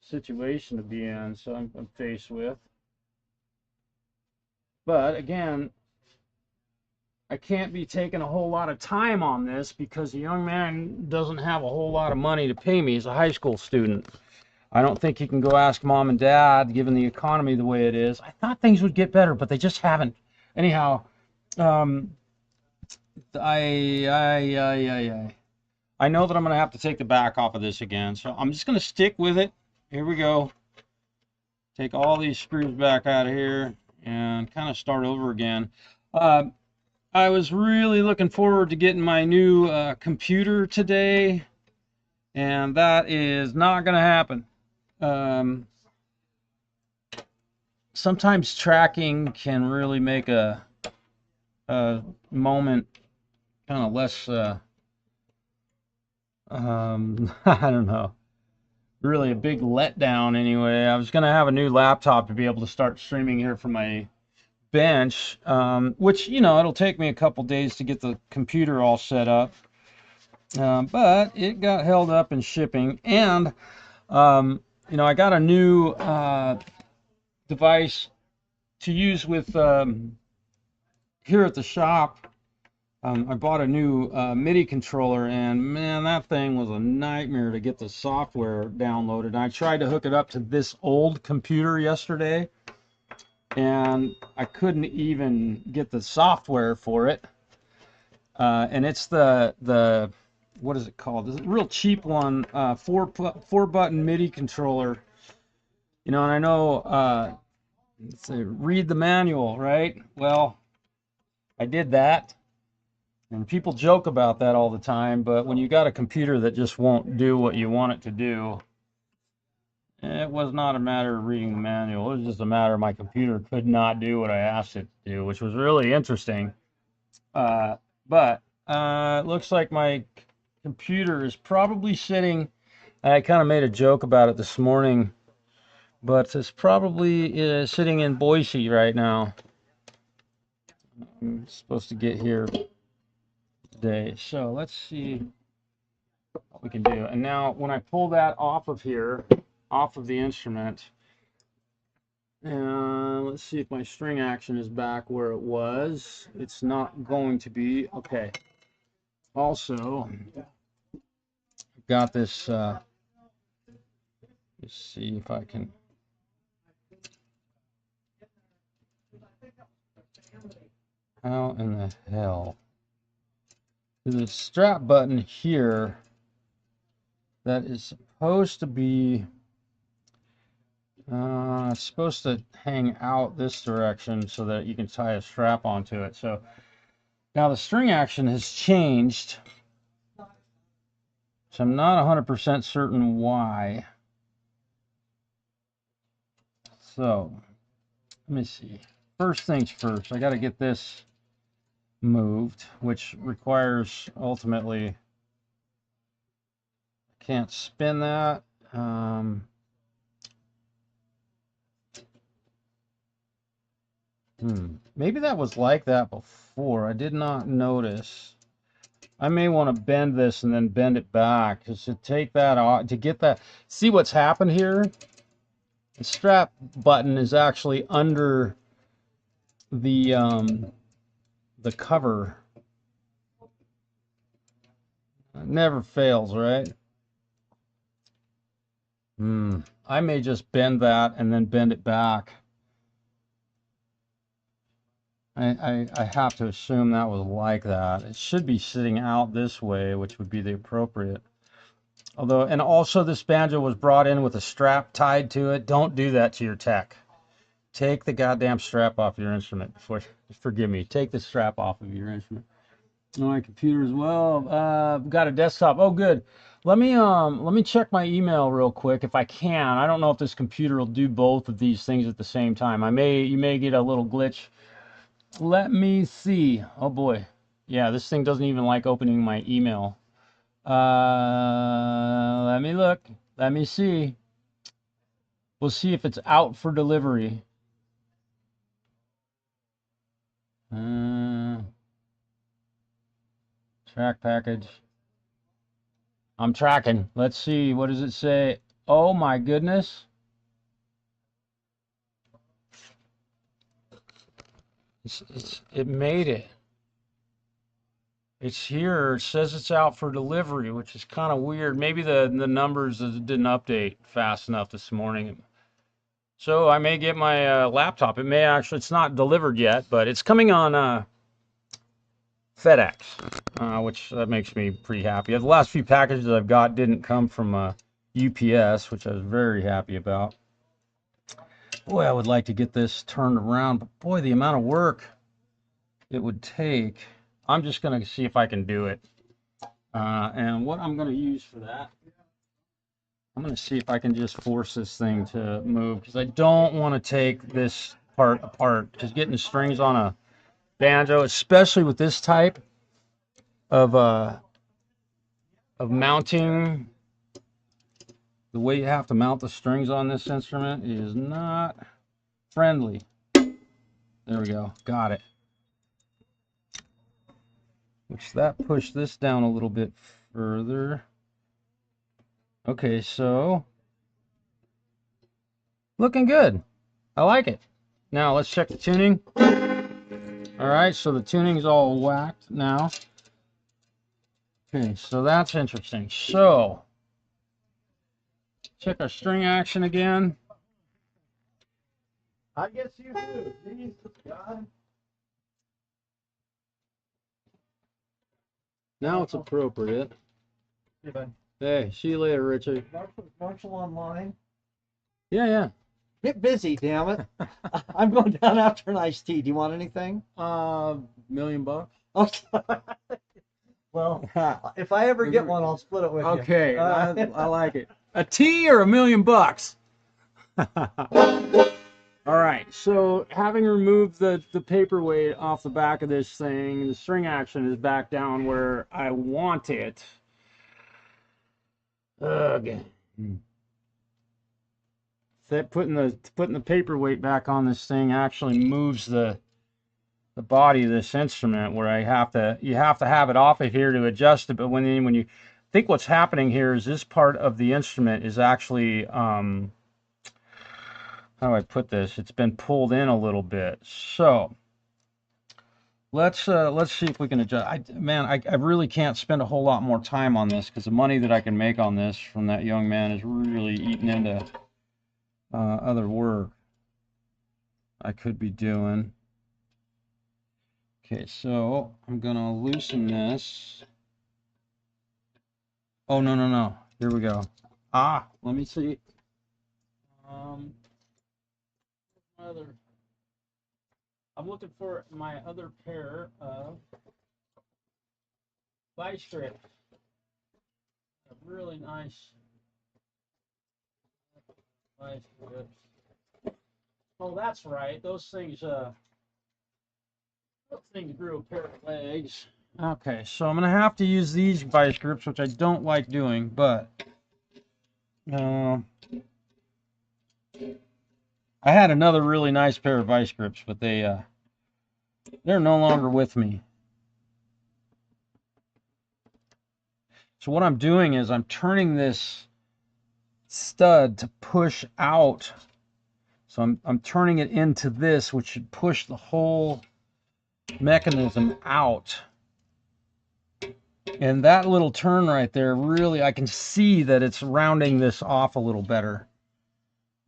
situation to be in, so I'm faced with. But again, I can't be taking a whole lot of time on this because the young man doesn't have a whole lot of money to pay me. He's a high school student. I don't think he can go ask mom and dad, given the economy the way it is. I thought things would get better, but they just haven't. Anyhow, I know that I'm going to have to take the back off of this again, so I'm just going to stick with it. Here we go. Take all these screws back out of here and kind of start over again. I was really looking forward to getting my new computer today, and that is not going to happen. Sometimes tracking can really make a moment kind of less, I don't know, really a big letdown anyway. I was going to have a new laptop to be able to start streaming here from my bench, which, you know, it'll take me a couple days to get the computer all set up. But it got held up in shipping, and you know, I got a new device to use with here at the shop. I bought a new MIDI controller, and man, that thing was a nightmare to get the software downloaded. And I tried to hook it up to this old computer yesterday, and I couldn't even get the software for it. And it's the what is it called? It's a real cheap one, four button MIDI controller. You know, and I know, let's say, read the manual, right? Well, I did that. And people joke about that all the time, but when you got a computer that just won't do what you want it to do, it was not a matter of reading the manual. It was just a matter of my computer could not do what I asked it to do, which was really interesting. But it looks like my computer is probably sitting, I kind of made a joke about it this morning, but it's probably sitting in Boise right now. I'm supposed to get here today. So let's see what we can do. And now when I pull that off of here, off of the instrument, and let's see if my string action is back where it was. It's not going to be. Okay. Also, I've got this, let's see if I can. How in the hell? There's a strap button here that is supposed to be supposed to hang out this direction so that you can tie a strap onto it. So now the string action has changed, so I'm not 100% certain why. So let me see. First things first, I got to get this moved, which requires ultimately, I can't spin that. Maybe that was like that before. I did not notice. I may want to bend this and then bend it back, because to take that off, to get that, see what's happened here? The strap button is actually under the cover. It never fails, right? I may just bend that and then bend it back. I have to assume that was like that. It should be sitting out this way, which would be the appropriate. Although, and also this banjo was brought in with a strap tied to it. Don't do that to your tech. Take the goddamn strap off your instrument before, forgive me, take the strap off of your instrument. My computer as well. Got a desktop. Oh, good. Let me check my email real quick if I can. I don't know if this computer will do both of these things at the same time. You may get a little glitch. Let me see. Oh boy. Yeah, this thing doesn't even like opening my email. Let me look. Let me see. We'll see if it's out for delivery. Track package. I'm tracking. Let's see. What does it say? Oh my goodness. It made it. It's here. It says it's out for delivery, which is kind of weird. Maybe the numbers didn't update fast enough this morning. So I may get my laptop. It may actually, it's not delivered yet, but it's coming on FedEx, which that makes me pretty happy. The last few packages I've got didn't come from UPS, which I was very happy about. Boy, I would like to get this turned around, but boy, the amount of work it would take. I'm just going to see if I can do it. And what I'm going to use for that, I'm going to see if I can just force this thing to move, because I don't want to take this part apart, because getting strings on a banjo, especially with this type of mounting, the way you have to mount the strings on this instrument is not friendly. There we go. Got it. Which that pushed this down a little bit further. Okay, so looking good. I like it. Now let's check the tuning. All right, so the tuning's all whacked now. Okay, so that's interesting. So check our string action again. I guess you do. Jesus God. Now it's appropriate. Hey, see you later, Richard. Marshall online? Yeah. Get busy, damn it. I'm going down after an iced tea. Do you want anything? $1,000,000. Okay. Well, if I ever get one, I'll split it with you. Okay, I like it. A tea or $1,000,000? All right, so having removed the paperweight off the back of this thing, the string action is back down where I want it. Again. Putting the paperweight back on this thing actually moves the body of this instrument, where you have to have it off of here to adjust it. But when you think what's happening here is this part of the instrument is actually how do I put this? It's been pulled in a little bit. So let's see if we can adjust. I really can't spend a whole lot more time on this, because the money that I can make on this from that young man is really eating into other work I could be doing. Okay, so I'm gonna loosen this. Oh, no. Here we go. Let me see. I'm looking for my other pair of vice grips. A really nice vice grips. Oh, that's right. Those things grew a pair of legs. Okay, so I'm gonna have to use these vice grips, which I don't like doing, but I had another really nice pair of vice grips, but they're no longer with me. So what I'm doing is I'm turning this stud to push out. So I'm turning it into this, which should push the whole mechanism out. And that little turn right there, really, I can see that it's rounding this off a little better.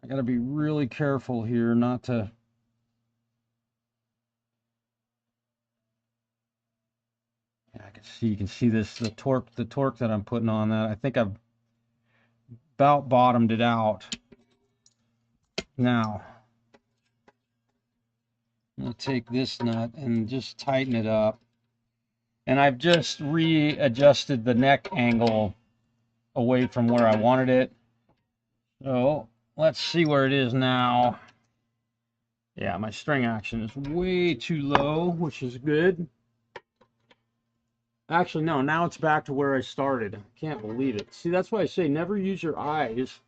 I gotta be really careful here not to. Yeah, you can see this, the torque that I'm putting on that. I think I've about bottomed it out. Now, I'm gonna take this nut and just tighten it up. And I've just readjusted the neck angle away from where I wanted it. So let's see where it is now. Yeah, my string action is way too low, which is good. Actually, no, now it's back to where I started. Can't believe it. See, that's why I say never use your eyes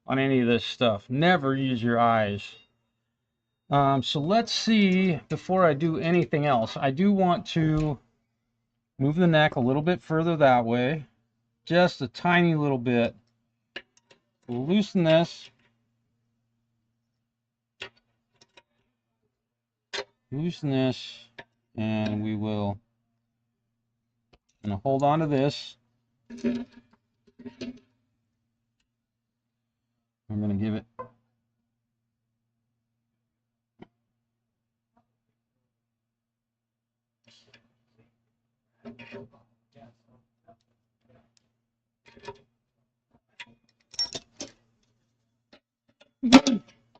on any of this stuff. Never use your eyes. So let's see, before I do anything else, I do want to move the neck a little bit further that way. Just a tiny little bit. Loosen this. Loosen this. And we will hold on to this. I'm going to give it.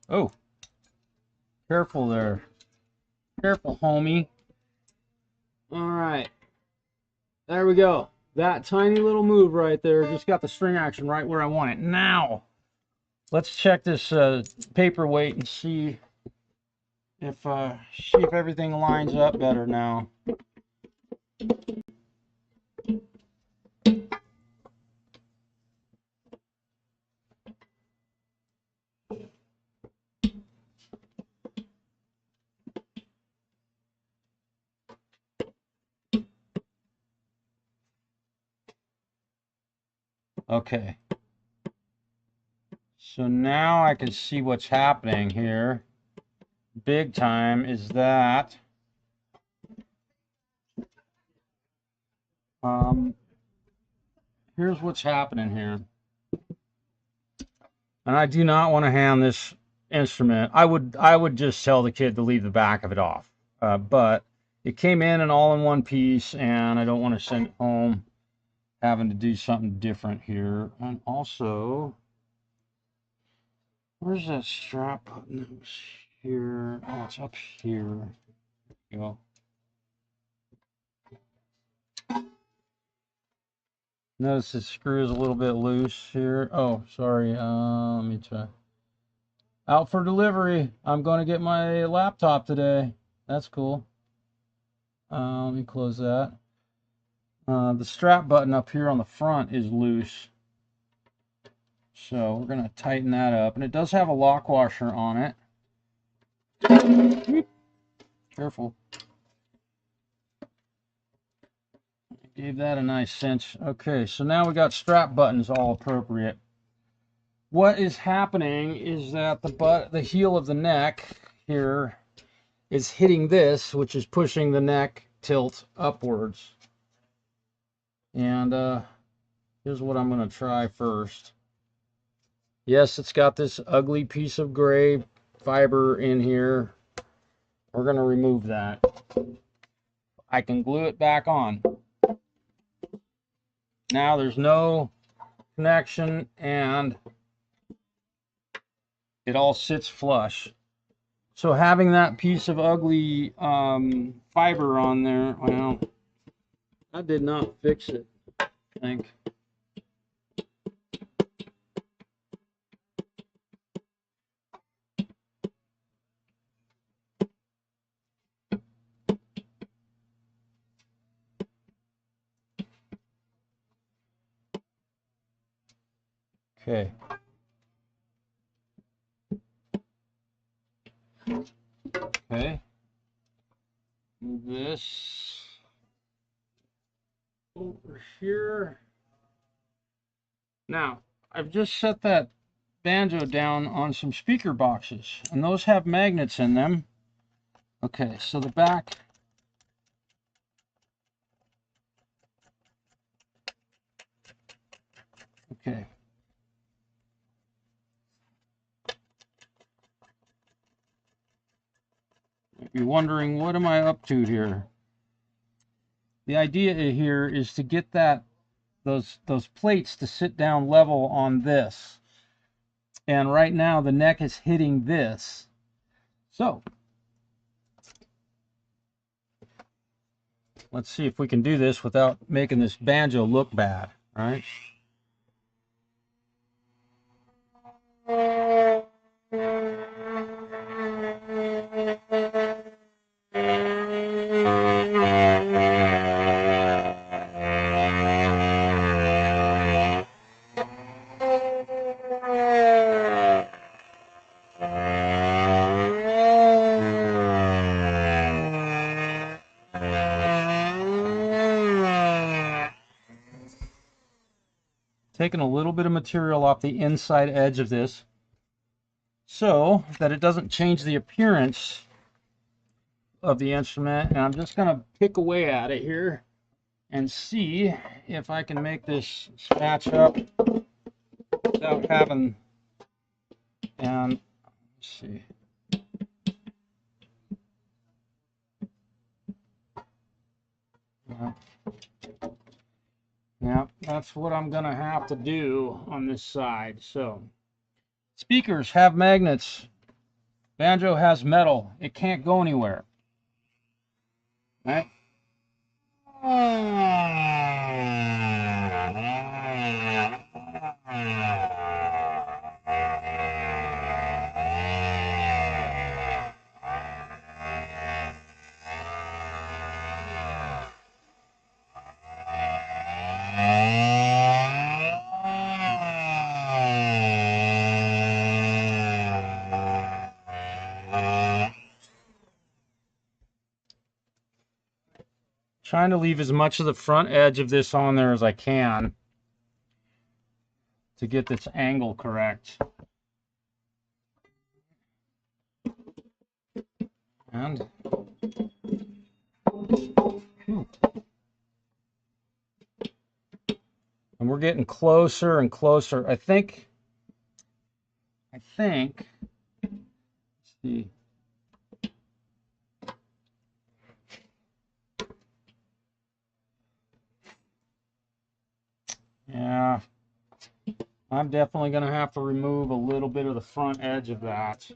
Oh, careful there. Careful, homie. All right. There we go. That tiny little move right there just got the string action right where I want it. Now, let's check this paperweight and see if everything lines up better now. Okay. So now I can see what's happening here. Big time is that here's what's happening here. And I do not want to hand this instrument. I would just tell the kid to leave the back of it off. But it came in an all-in-one piece, and I don't want to send it home having to do something different here. And also, Where's that strap button? It was here. Oh, it's up here. There you go. Notice the screw is a little bit loose here. Oh, sorry. Let me try. Out for delivery. I'm going to get my laptop today. That's cool. Let me close that. The strap button up here on the front is loose. So we're going to tighten that up. And it does have a lock washer on it. Careful. Gave that a nice cinch. Okay, so now we got strap buttons all appropriate. What is happening is that the heel of the neck here is hitting this, which is pushing the neck tilt upwards. And here's what I'm going to try first. Yes, it's got this ugly piece of gray fiber in here. We're going to remove that. I can glue it back on. Now there's no connection and it all sits flush. So having that piece of ugly fiber on there, well, I did not fix it, I think. Okay. Okay. Move this over here. Now, I've just set that banjo down on some speaker boxes, and those have magnets in them. Okay, so the back. Okay. You're wondering, what am I up to here? The idea here is to get those plates to sit down level on this. And right now the neck is hitting this. So let's see if we can do this without making this banjo look bad, right? Taking a little bit of material off the inside edge of this so that it doesn't change the appearance of the instrument. And I'm just going to pick away at it here and see if I can make this match up without having, and let's see. Yeah, that's what I'm gonna have to do on this side. So speakers have magnets. Banjo has metal. It can't go anywhere. Right? Trying to leave as much of the front edge of this on there as I can to get this angle correct. And we're getting closer and closer. I think, let's see. Yeah. I'm definitely going to have to remove a little bit of the front edge of that.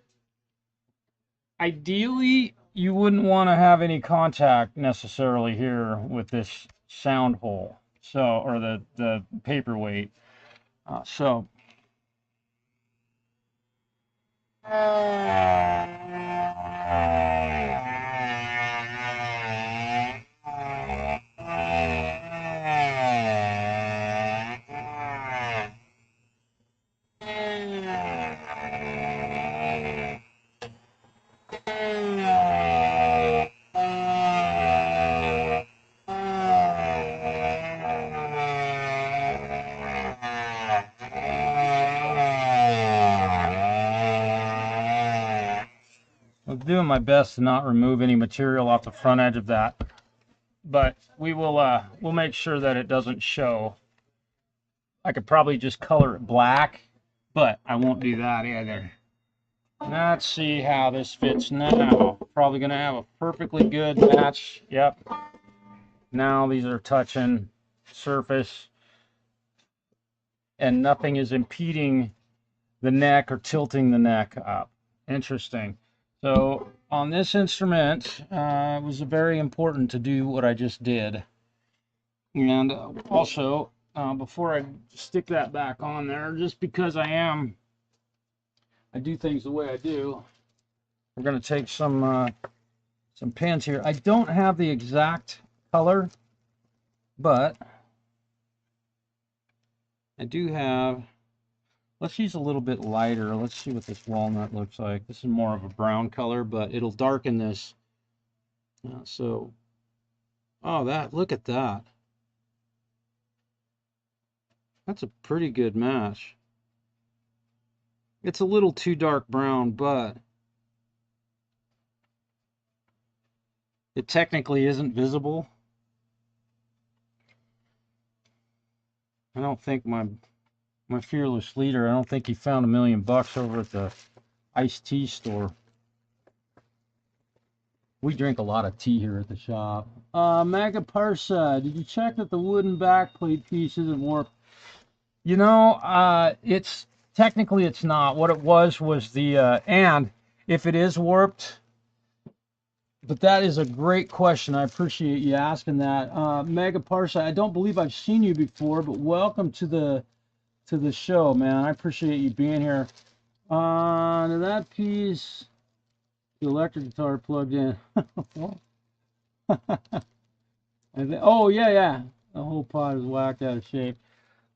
Ideally, you wouldn't want to have any contact necessarily here with this sound hole, so, or the paperweight. So I'm doing my best to not remove any material off the front edge of that, but we'll make sure that it doesn't show. I could probably just color it black, but I won't do that either. Let's see how this fits now. Probably gonna have a perfectly good match. Yep. Now these are touching surface, and nothing is impeding the neck or tilting the neck up. Interesting. So on this instrument, it was very important to do what I just did. And also, before I stick that back on there, just because I do things the way I do, we're going to take some pins here. I don't have the exact color, but I do have. Let's use a little bit lighter. Let's see what this walnut looks like. This is more of a brown color, but it'll darken this. So, oh, look at that. That's a pretty good match. It's a little too dark brown, but it technically isn't visible. I don't think my fearless leader, I don't think he found $1 million over at the iced tea store. We drink a lot of tea here at the shop. Magaparsa, did you check that the wooden backplate piece isn't warped? You know, it's technically it's not. What it was the, and if it is warped, but that is a great question. I appreciate you asking that. Magaparsa, I don't believe I've seen you before, but welcome to the show, man. I appreciate you being here. To that piece, the electric guitar plugged in. Oh yeah, the whole pod is whacked out of shape.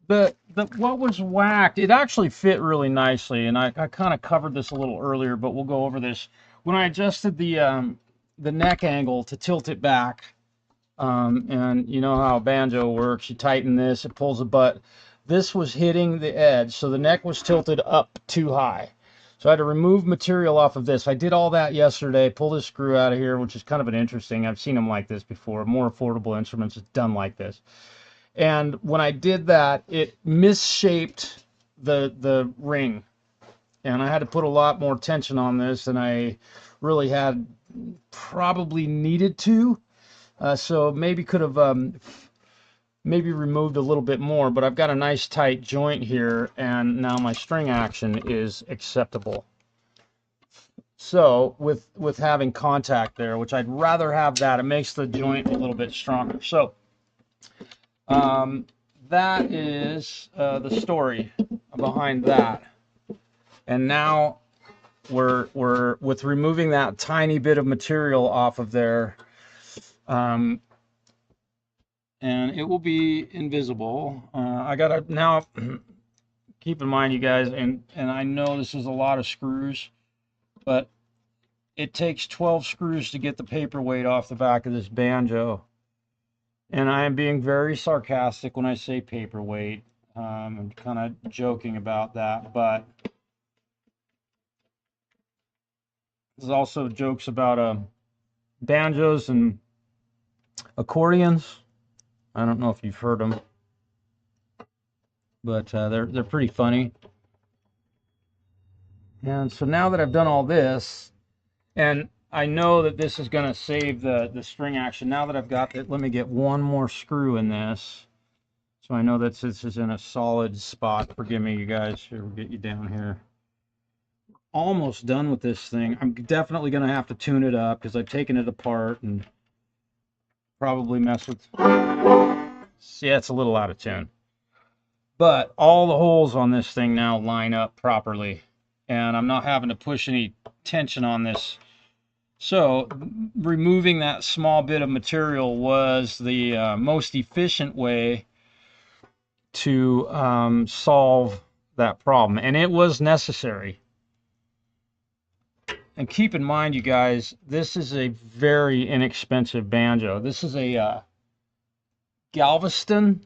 What was whacked, it actually fit really nicely, and I kind of covered this a little earlier, but we'll go over this. When I adjusted the neck angle to tilt it back, and you know how a banjo works, you tighten this, it pulls a butt. This was hitting the edge, so the neck was tilted up too high. So I had to remove material off of this. I did all that yesterday, pull this screw out of here, which is kind of an interesting. I've seen them like this before. More affordable instruments, it's done like this. And when I did that, it misshaped the ring. And I had to put a lot more tension on this than I really had probably needed to. So maybe could have maybe removed a little bit more, but I've got a nice tight joint here, and now my string action is acceptable. So with having contact there, which I'd rather have that, it makes the joint a little bit stronger. So that is the story behind that. And now we're with removing that tiny bit of material off of there, and it will be invisible. I gotta now keep in mind, you guys, and I know this is a lot of screws, but it takes 12 screws to get the paperweight off the back of this banjo. And I am being very sarcastic when I say paperweight. I'm kind of joking about that, but there's also jokes about banjos and accordions. I don't know if you've heard them, but they're pretty funny. And so now that I've done all this, and I know that this is going to save the string action. Now that I've got it, let me get one more screw in this. So I know that this is in a solid spot. Forgive me, you guys. Here, we'll get you down here. Almost done with this thing. I'm definitely going to have to tune it up because I've taken it apart and probably mess with... Yeah, it's a little out of tune. But all the holes on this thing now line up properly. And I'm not having to push any tension on this. So removing that small bit of material was the most efficient way to solve that problem. And it was necessary. And keep in mind, you guys, this is a very inexpensive banjo. This is a Galveston.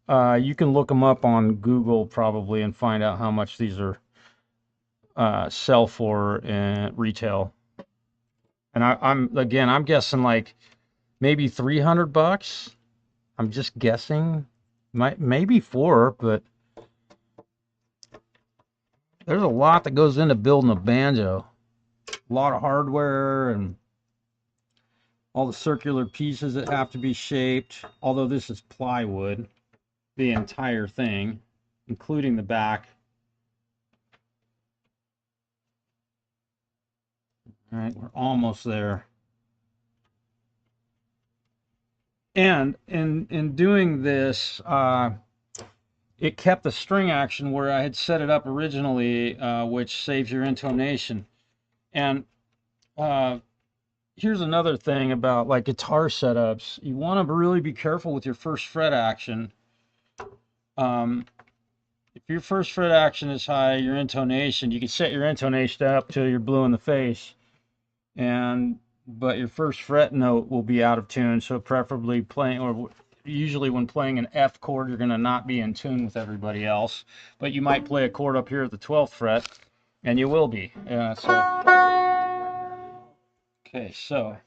You can look them up on Google probably and find out how much these are sell for in retail. And I'm guessing like maybe $300. I'm just guessing, maybe $400, but there's a lot that goes into building a banjo. A lot of hardware and all the circular pieces that have to be shaped. Although this is plywood, the entire thing, including the back. All right, we're almost there. And in doing this, it kept the string action where I had set it up originally, which saves your intonation. And here's another thing about like guitar setups. You want to really be careful with your first fret action. If your first fret action is high, your intonation, you can set your intonation up till you're blue in the face. But your first fret note will be out of tune. So preferably playing, or usually when playing an F chord, you're going to not be in tune with everybody else. But you might play a chord up here at the 12th fret, and you will be. Okay, so.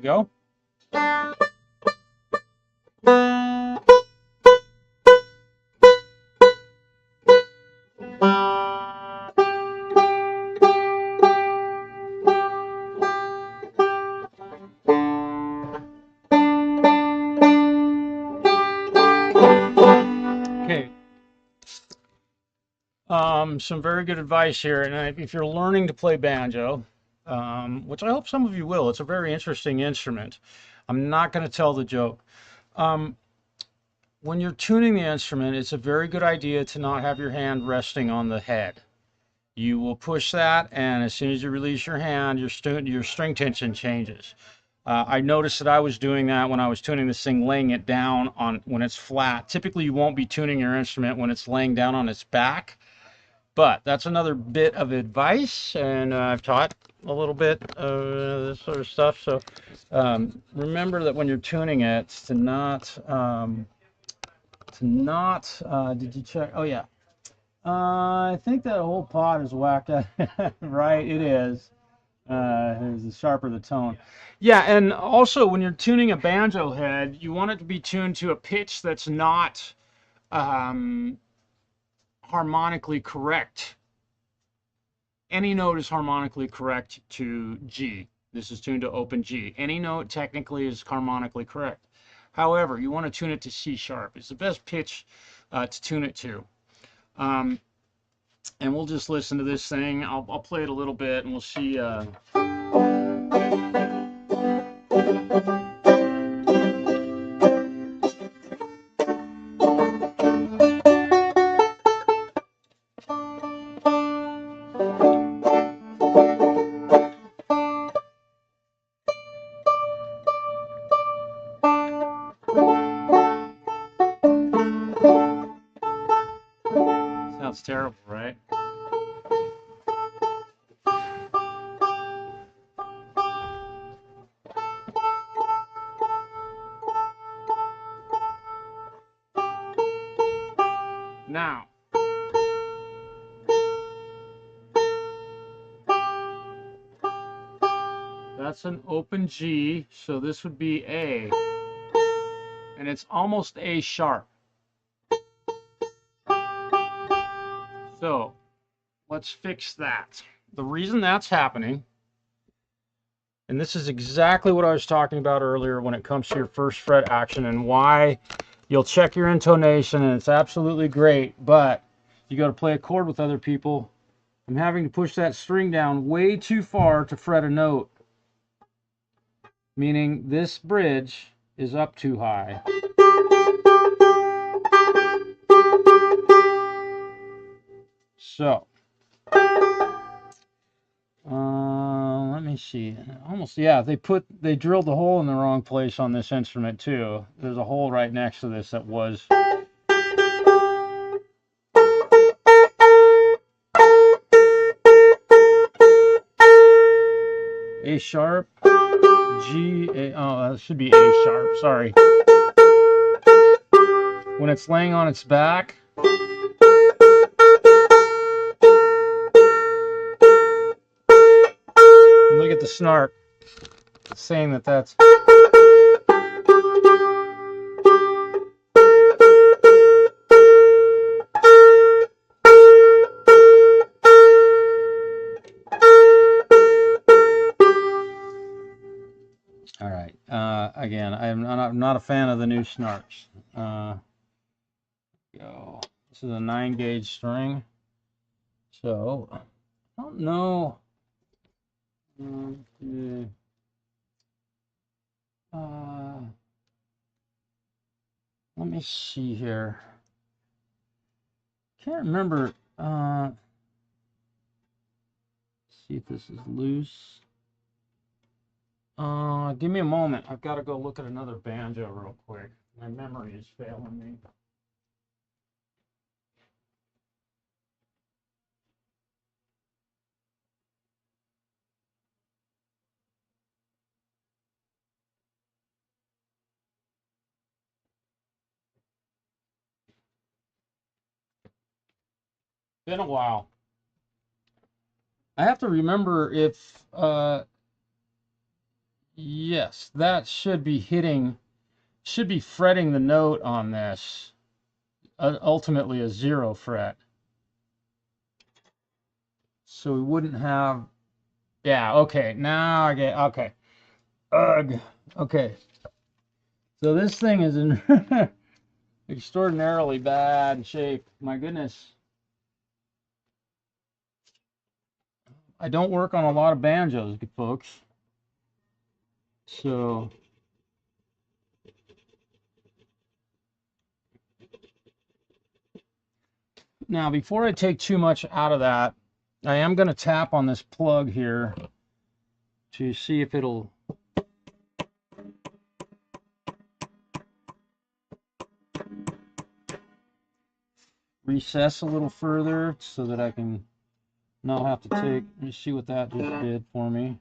Go. Okay. Some very good advice here, and if you're learning to play banjo, which I hope some of you will, it's a very interesting instrument. I'm not going to tell the joke. When you're tuning the instrument, it's a very good idea to not have your hand resting on the head. You will push that, and as soon as you release your hand, your string tension changes. I noticed that I was doing that when I was tuning this thing, laying it down on when it's flat. Typically, you won't be tuning your instrument when it's laying down on its back. But that's another bit of advice, and I've taught a little bit of this sort of stuff. So remember that when you're tuning it, to not, did you check? Oh, yeah. I think that whole pot is whacked out. Right, it is. The sharper the tone. Yeah, and also when you're tuning a banjo head, you want it to be tuned to a pitch that's not harmonically correct. Any note is harmonically correct to G. This is tuned to open G. Any note technically is harmonically correct. However, you want to tune it to C sharp. It's the best pitch to tune it to. And we'll just listen to this thing. I'll play it a little bit and we'll see. Sounds terrible, right? Now, that's an open G, so this would be A, and it's almost A sharp. So, let's fix that. The reason that's happening, and this is exactly what I was talking about earlier when it comes to your first fret action and why you'll check your intonation and it's absolutely great, but you got to play a chord with other people. I'm having to push that string down way too far to fret a note, meaning this bridge is up too high. So, let me see. Almost, yeah, they drilled the hole in the wrong place on this instrument too. There's a hole right next to this that was. A sharp, G, A, oh, that should be A sharp, sorry. When it's laying on its back, look at the snark. It's saying that that's. All right. Again, I'm not a fan of the new snarks. Go. This is a 9-gauge string. So, I don't know. Let me see here. Can't remember. See if this is loose. Give me a moment. I've got to go look at another banjo real quick. My memory is failing me. Been a while. I have to remember if, yes, that should be fretting the note on this. Ultimately a 0 fret. So we wouldn't have, yeah, okay, now I get, okay. Ugh, okay. So this thing is in extraordinarily bad shape. My goodness. I don't work on a lot of banjos, folks. So now, before I take too much out of that, I am going to tap on this plug here to see if it'll recess a little further so that I can not have to take. Let me see what that just did for me.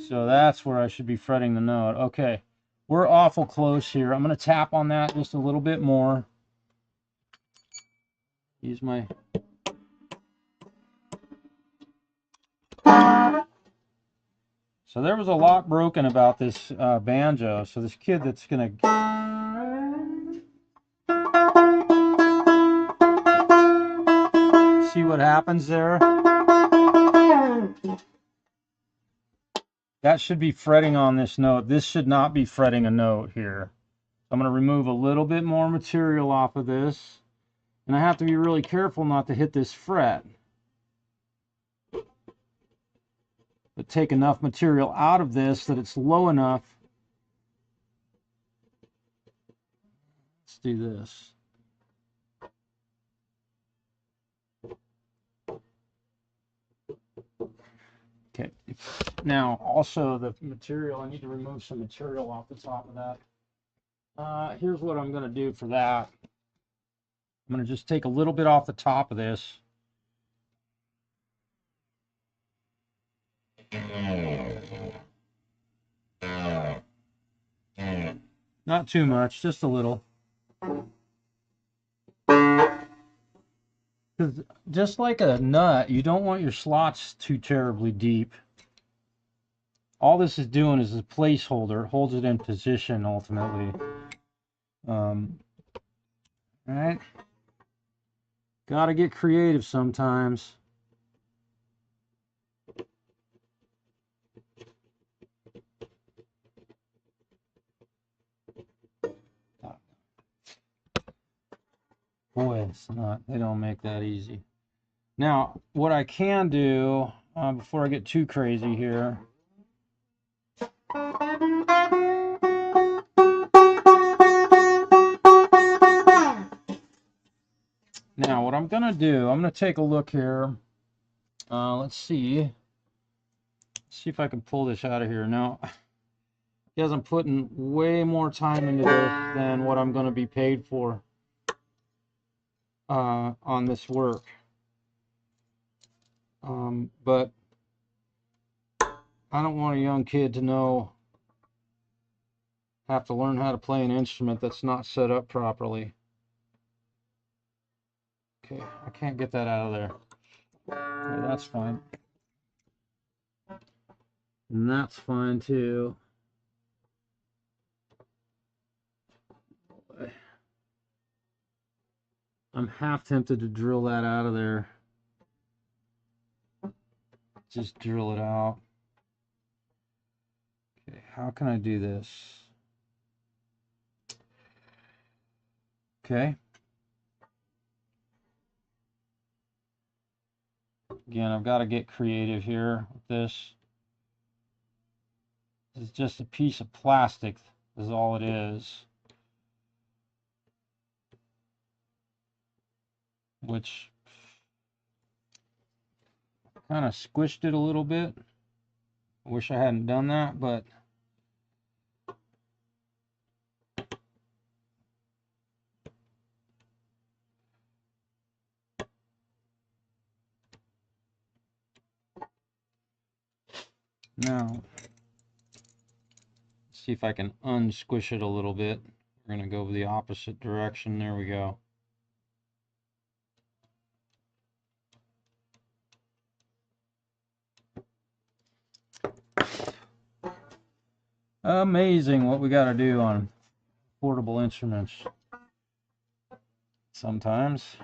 So that's where I should be fretting the note. Okay, we're awful close here. I'm going to tap on that just a little bit more. Use my... So there was a lot broken about this banjo. So this kid that's going to... See what happens there? That should be fretting on this note. This should not be fretting a note here. I'm going to remove a little bit more material off of this. And I have to be really careful not to hit this fret. But take enough material out of this that it's low enough. Let's do this. Okay, if Now, also the material, I need to remove some material off the top of that. Here's what I'm going to do for that. I'm going to just take a little bit off the top of this. Not too much, just a little. Because just like a nut, you don't want your slots too terribly deep. All this is doing is a placeholder. It holds it in position ultimately. Alright. Gotta get creative sometimes. Boy, it's not, they don't make that easy. Now, what I can do, before I get too crazy here, now what I'm gonna do, I'm gonna take a look here. Let's see if I can pull this out of here. Now, guys, I'm putting way more time into this than what I'm gonna be paid for on this work. But I don't want a young kid to have to learn how to play an instrument that's not set up properly. Okay, I can't get that out of there. Okay, that's fine. And that's fine too. I'm half tempted to drill that out of there. Just drill it out. Okay, how can I do this? Okay. Again, I've got to get creative here with this. It's just a piece of plastic is all it is. Which kind of squished it a little bit. I wish I hadn't done that, but now see if I can unsquish it a little bit. We're going to go the opposite direction. There we go. Amazing what we got to do on portable instruments sometimes.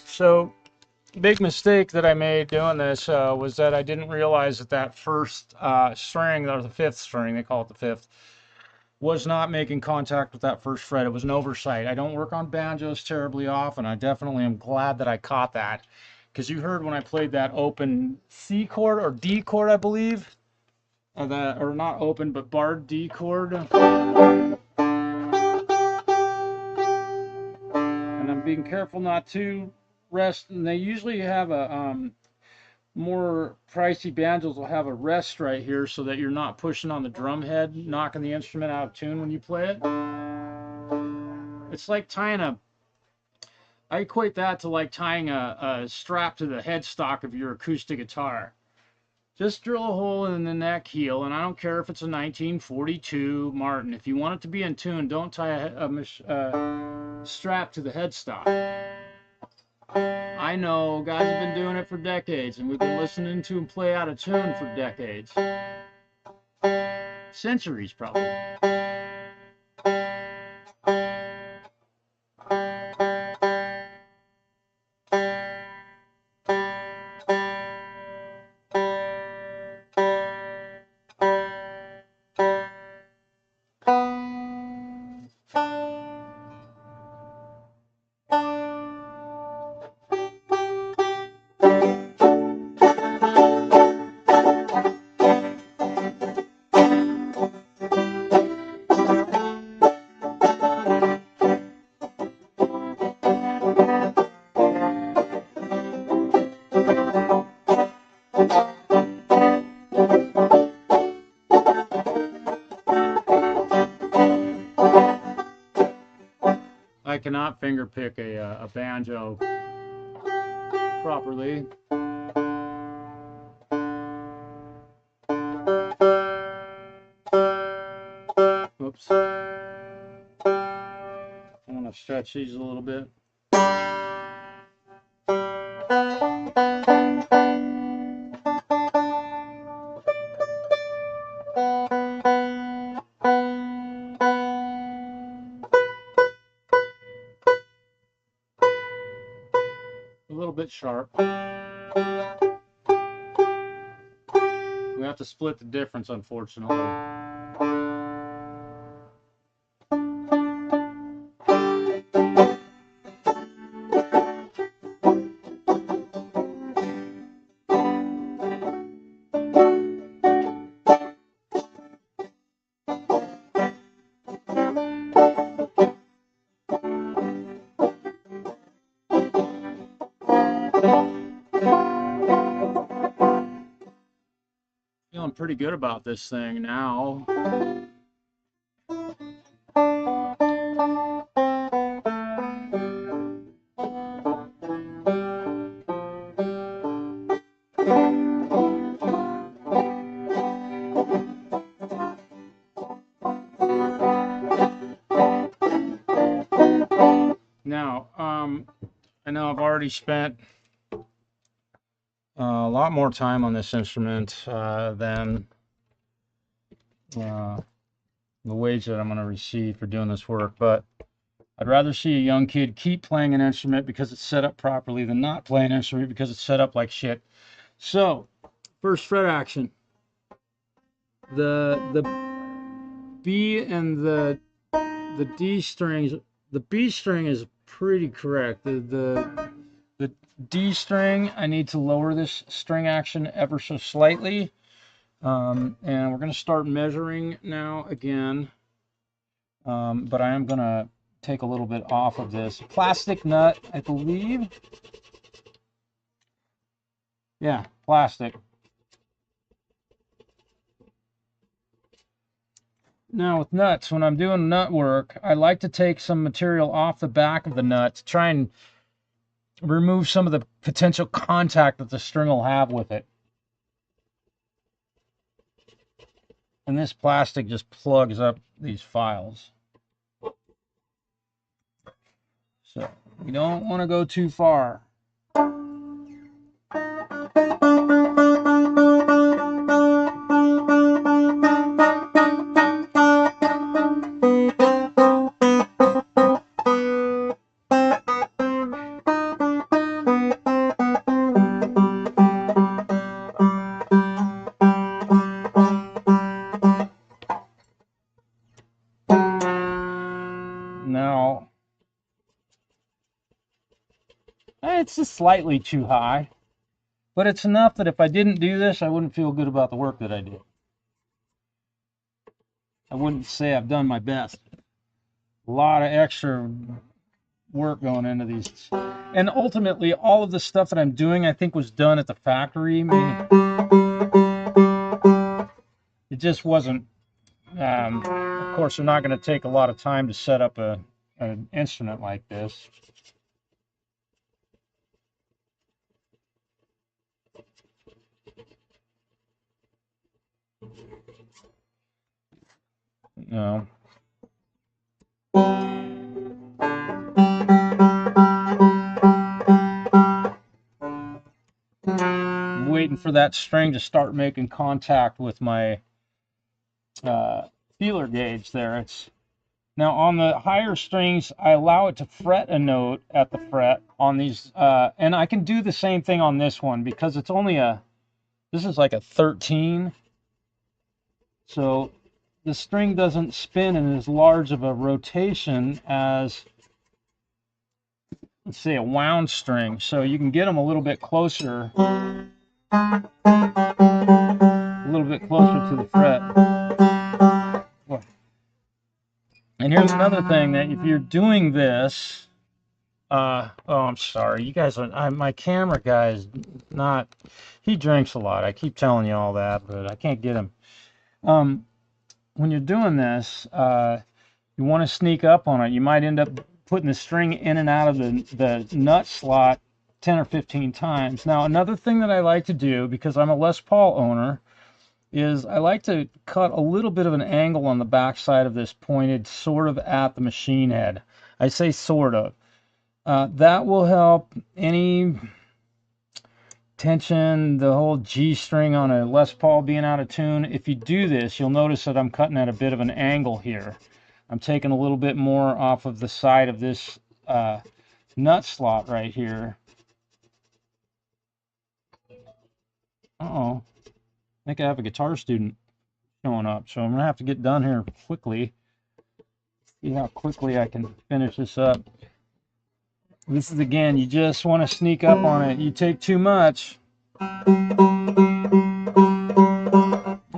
So big mistake that I made doing this was that I didn't realize that first string, or the fifth string, they call it the fifth, was not making contact with that first fret. It was an oversight. I don't work on banjos terribly often. I definitely am glad that I caught that, because you heard when I played that open C chord or D chord, I believe, or not open but barred D chord. And I'm being careful not to rest, and they usually have a more pricey banjos will have a rest right here so that you're not pushing on the drum head, knocking the instrument out of tune when you play it. It's like tying I equate that to like tying a strap to the headstock of your acoustic guitar. Just drill a hole in the neck heel, and I don't care if it's a 1942 Martin. If you want it to be in tune, don't tie a strap to the headstock. I know guys have been doing it for decades, and we've been listening to them play out of tune for decades. Centuries, probably. I cannot finger pick a banjo properly. Oops. I want to stretch these a little bit. A little bit sharp. We have to split the difference, unfortunately. Feeling pretty good about this thing now. Now, I know I've already spent a lot more time on this instrument than the wage that I'm going to receive for doing this work, but I'd rather see a young kid keep playing an instrument because it's set up properly than not play an instrument because it's set up like shit. So, first fret action. The B and the D strings, the B string is pretty correct. The D string, I need to lower this string action ever so slightly. And we're going to start measuring now again. But I am going to take a little bit off of this plastic nut, I believe. Yeah, plastic. Now with nuts, when I'm doing nut work, I like to take some material off the back of the nut to try and remove some of the potential contact that the string will have with it. And this plastic just plugs up these files. So you don't want to go too far. Now, it's just slightly too high, but it's enough that if I didn't do this, I wouldn't feel good about the work that I did. I wouldn't say I've done my best. A lot of extra work going into these. And ultimately, all of the stuff that I'm doing, I think, was done at the factory. It just wasn't. Of course, they're not going to take a lot of time to set up an instrument like this. No. waiting for that string to start making contact with my feeler gauge there. Now on the higher strings, I allow it to fret a note at the fret on these, and I can do the same thing on this one because it's only this is like a 13. So the string doesn't spin in as large of a rotation as, let's say, a wound string. So you can get them a little bit closer, to the fret. And here's another thing, that if you're doing this, oh, I'm sorry, you guys are, my camera guy is not, he drinks a lot. I keep telling you all that, but I can't get him. When you're doing this, you want to sneak up on it. You might end up putting the string in and out of the nut slot 10 or 15 times. Now, another thing that I like to do, because I'm a Les Paul owner, is I like to cut a little bit of an angle on the back side of this, pointed sort of at the machine head. I say sort of. That will help any tension, the whole G string on a Les Paul being out of tune. If you do this, you'll notice that I'm cutting at a bit of an angle here. I'm taking a little bit more off of the side of this nut slot right here. Uh-oh. I think I have a guitar student showing up, so I'm going to have to get done here quickly. See how quickly I can finish this up. This is, again, you just want to sneak up on it. You take too much. I'm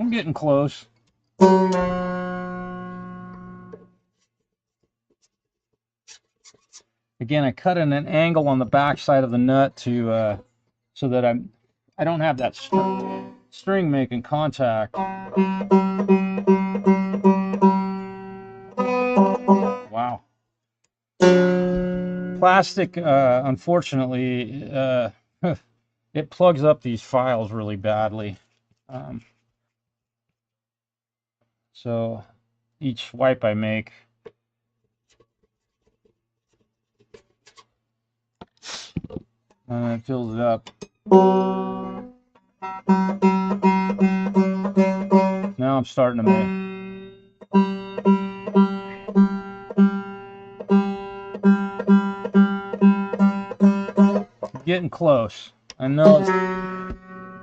getting close. Again, I cut in an angle on the back side of the nut to so that I don't have that string making contact. Wow. Plastic, unfortunately, it plugs up these files really badly. So each wipe I make, it fills it up. Now I'm starting to make. Getting close. I know it's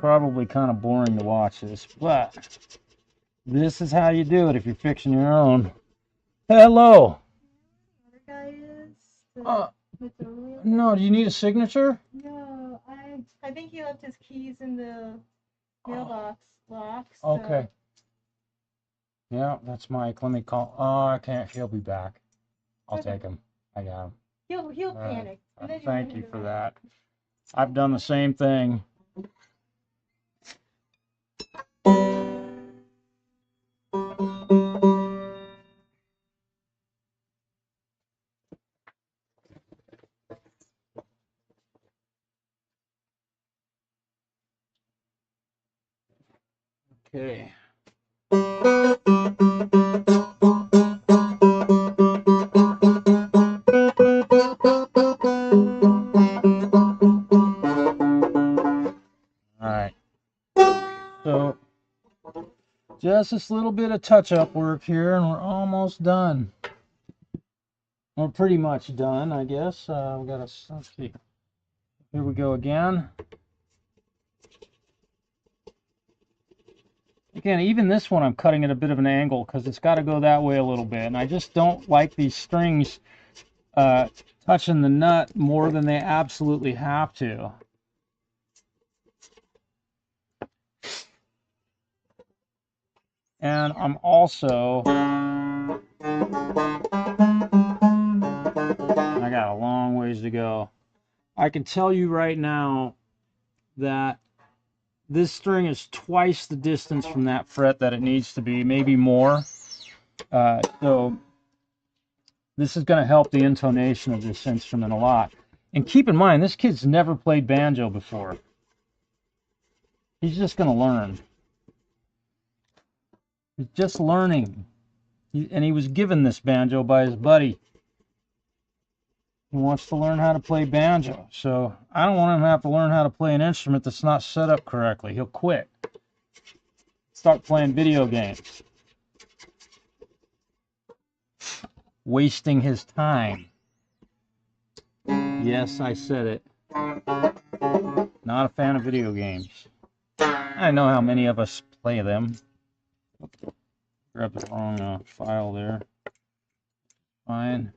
probably kind of boring to watch this, but this is how you do it if you're fixing your own. Hello. No, do you need a signature? No, I think he left his keys in the mailbox box. Okay. Yeah, that's Mike. Let me call. Oh, I can't. He'll be back. I'll take him. I got him. He'll panic. Thank you for that. I've done the same thing. Okay. Alright. So, just this little bit of touch-up work here, and we're almost done. We're pretty much done, I guess. We gotta, let's see. Here we go again. Again, even this one I'm cutting at a bit of an angle because it's got to go that way a little bit. And I just don't like these strings touching the nut more than they absolutely have to. And I'm also... I got a long ways to go. I can tell you right now that this string is twice the distance from that fret that it needs to be, maybe more. So this is going to help the intonation of this instrument a lot. And keep in mind, this kid's never played banjo before. He's just going to learn. He's just learning. And he was given this banjo by his buddy. He wants to learn how to play banjo. So I don't want him to have to learn how to play an instrument that's not set up correctly. He'll quit. Start playing video games. Wasting his time. Yes, I said it. Not a fan of video games. I know how many of us play them. Grab the wrong file there. Fine.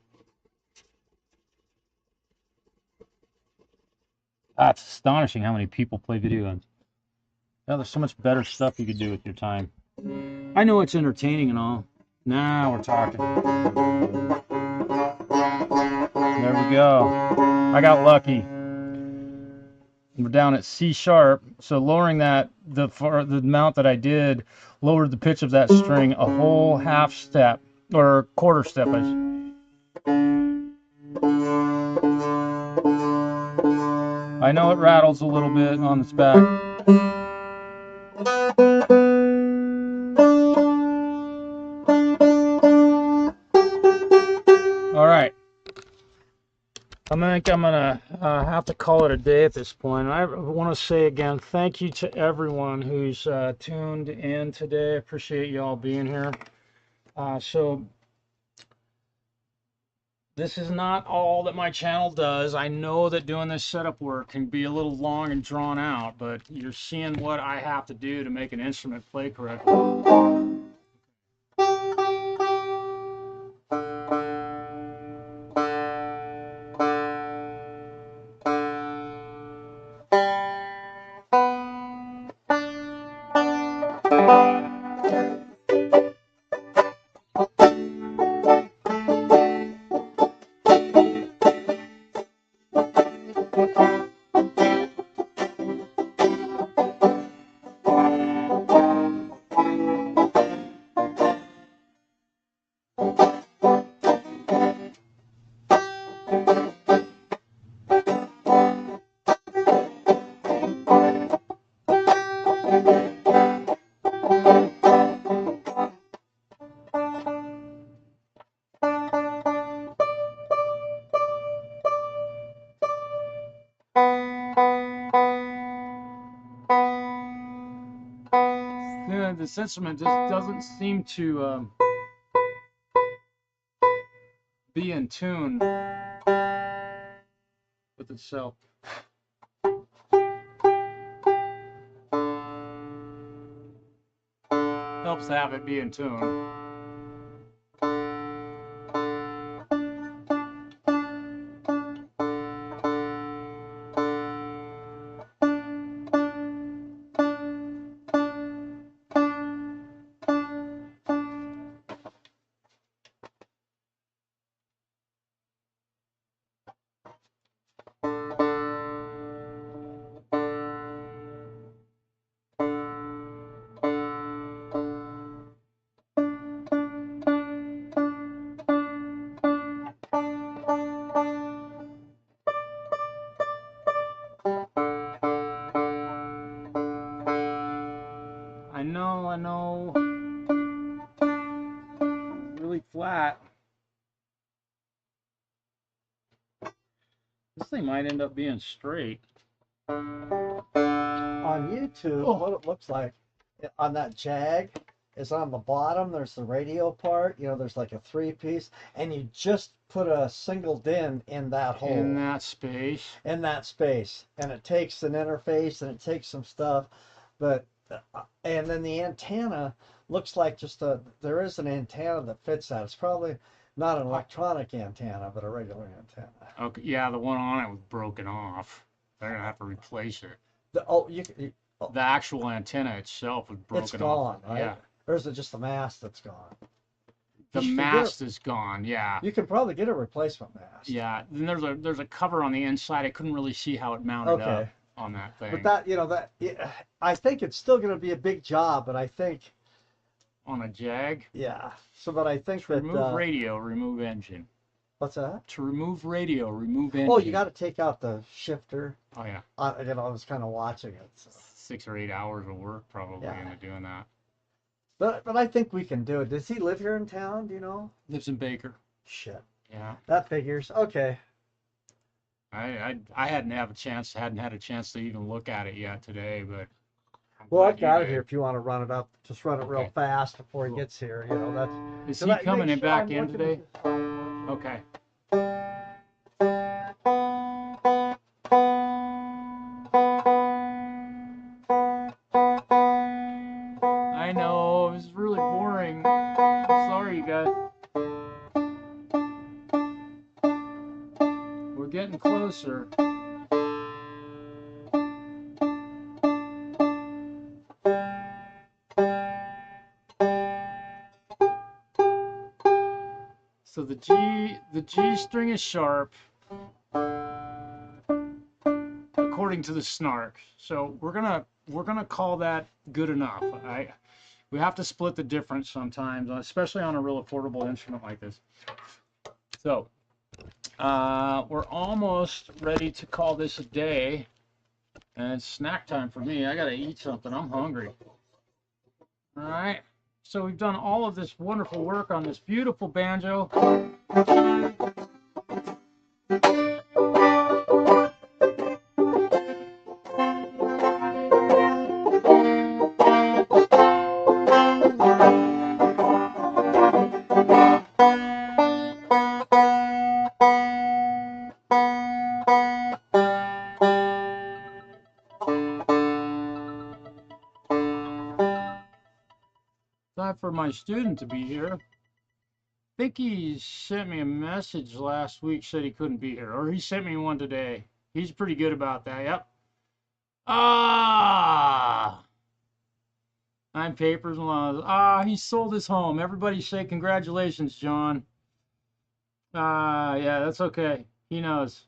That's astonishing how many people play video games. Yeah, there's so much better stuff you could do with your time. I know it's entertaining and all. Now we're talking. There we go. I got lucky. We're down at C sharp, so lowering that, the amount that I did, lowered the pitch of that string a whole half step, or quarter step. I know it rattles a little bit on its back. All right. I think I'm gonna have to call it a day at this point. And I want to say again, thank you to everyone who's tuned in today. I appreciate you all being here. So this is not all that my channel does. I know that doing this setup work can be a little long and drawn out, but you're seeing what I have to do to make an instrument play correctly. This instrument just doesn't seem to be in tune with itself. Helps to have it be in tune. I know. Really flat. This thing might end up being straight. On YouTube, what it looks like on that Jag is on the bottom. There's the radio part. You know, there's like a 3-piece, and you just put a single DIN in that hole. In that space. In that space, and it takes an interface and it takes some stuff, but and then the antenna looks like just there is an antenna that fits that. It's probably not an electronic antenna, but a regular antenna. Okay, yeah, the one on it was broken off. They're gonna have to replace it. The actual antenna itself was broken off. It's gone, right? Yeah. Or is it just the mast that's gone? The mast is gone, yeah. You can probably get a replacement mast. Yeah, then there's a cover on the inside. I couldn't really see how it mounted up on that thing. But that, you know, I think it's still going to be a big job, but I think on a Jag. Yeah. So, but I think to remove radio, remove engine. What's that? To remove radio, remove engine. Oh, you got to take out the shifter. Oh yeah. You know, I was kind of watching it. So. 6 or 8 hours of work probably into doing that. But I think we can do it. Does he live here in town? Do you know? Lives in Baker. Shit. Yeah. That figures. Okay. I hadn't had a chance to even look at it yet today, but I'm Well, glad I've you got it did. here if you want to run it up. Just run it real Okay. fast before he Cool. gets here. You know, that's. Is So he that, coming make in sure back I'm in looking today? at this side. Okay. I know, this is really boring. I'm sorry, you guys. We're getting closer. So the G string is sharp according to the snark. So we're gonna call that good enough. We have to split the difference sometimes, especially on a real affordable instrument like this. So we're almost ready to call this a day, and it's snack time for me. I gotta eat something. I'm hungry. All right. So we've done all of this wonderful work on this beautiful banjo. Time for my student to be here. I think he sent me a message last week, said he couldn't be here, or he sent me one today. He's pretty good about that. Yep. Ah, I'm papers and laws. Ah, he sold his home. Everybody say congratulations, John. Yeah, that's okay. He knows.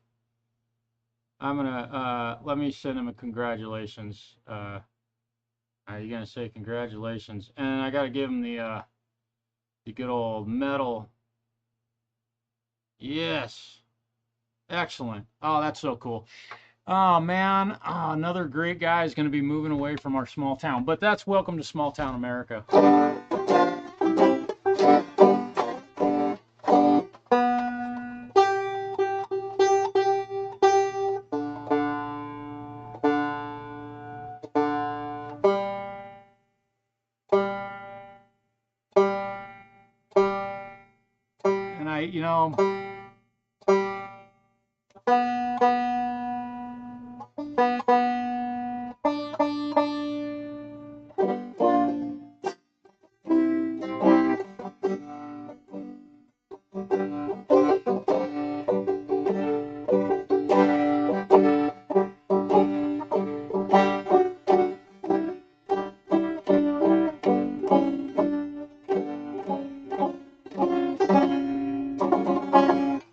I'm gonna let me send him a congratulations. You're gonna say congratulations, and I gotta give him the good old medal. Yes. Excellent. Oh, that's so cool. Oh, man. Oh, another great guy is going to be moving away from our small town. But that's welcome to small town America. And you know,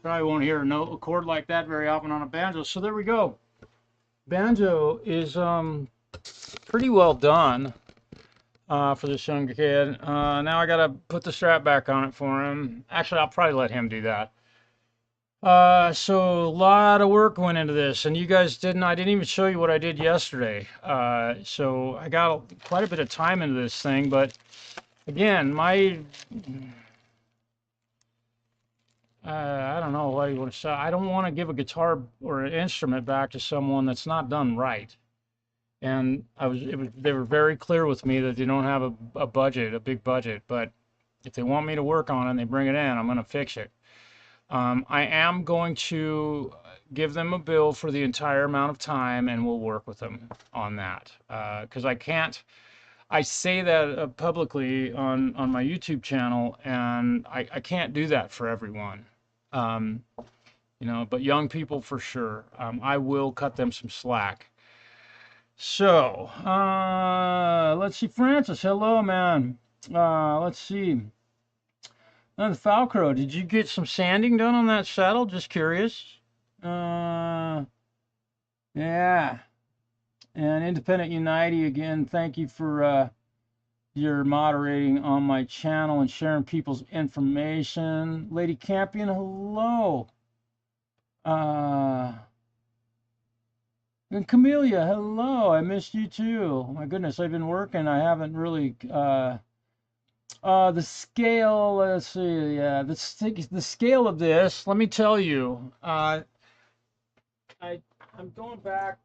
probably won't hear a chord like that very often on a banjo. So there we go. Banjo is pretty well done for this young kid. Now I got to put the strap back on it for him. Actually, I'll probably let him do that. So a lot of work went into this, and you guys I didn't even show you what I did yesterday. So I got quite a bit of time into this thing, but again, I don't know what you want to say. I don't want to give a guitar or an instrument back to someone that's not done right. And they were very clear with me that they don't have a budget, a big budget, but if they want me to work on it and they bring it in, I'm going to fix it. I am going to give them a bill for the entire amount of time, and we'll work with them on that. Because I say that publicly on my YouTube channel, and I can't do that for everyone. You know, but young people for sure. I will cut them some slack. So, let's see, Francis, hello, man. Let's see. TheFalCRO, did you get some sanding done on that saddle? Just curious. Yeah. And Independent United, again, thank you for your moderating on my channel and sharing people's information. Lady Campion, hello. And Camellia, hello. I missed you too. My goodness, I've been working. I haven't really the scale, let's see, yeah, the scale of this, let me tell you, I'm going back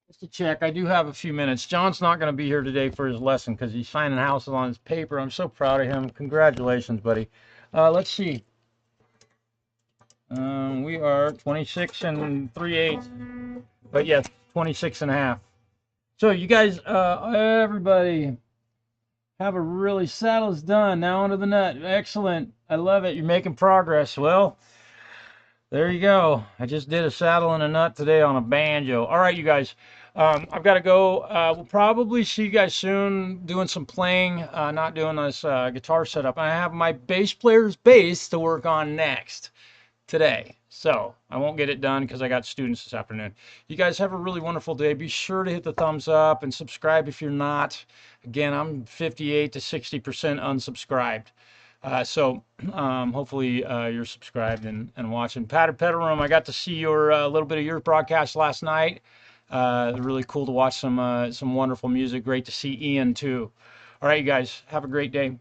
just to check. I do have a few minutes. John's not going to be here today for his lesson because he's signing houses on his paper. I'm so proud of him. Congratulations, buddy. Let's see. We are 26 and 3/8, but yeah, 26 and a half. So you guys, everybody, have a really saddle's done. Now onto the nut. Excellent. I love it. You're making progress. Well, there you go. I just did a saddle and a nut today on a banjo. All right, you guys. I've got to go. We'll probably see you guys soon doing some playing, not doing this guitar setup. And I have my bass player's bass to work on next today. So I won't get it done because I got students this afternoon. You guys have a really wonderful day. Be sure to hit the thumbs up and subscribe if you're not. Again, I'm 58 to 60% unsubscribed. So hopefully you're subscribed and watching. Padded Pedal Room, I got to see your a little bit of your broadcast last night. Really cool to watch some wonderful music. Great to see Ian too. All right, you guys, have a great day.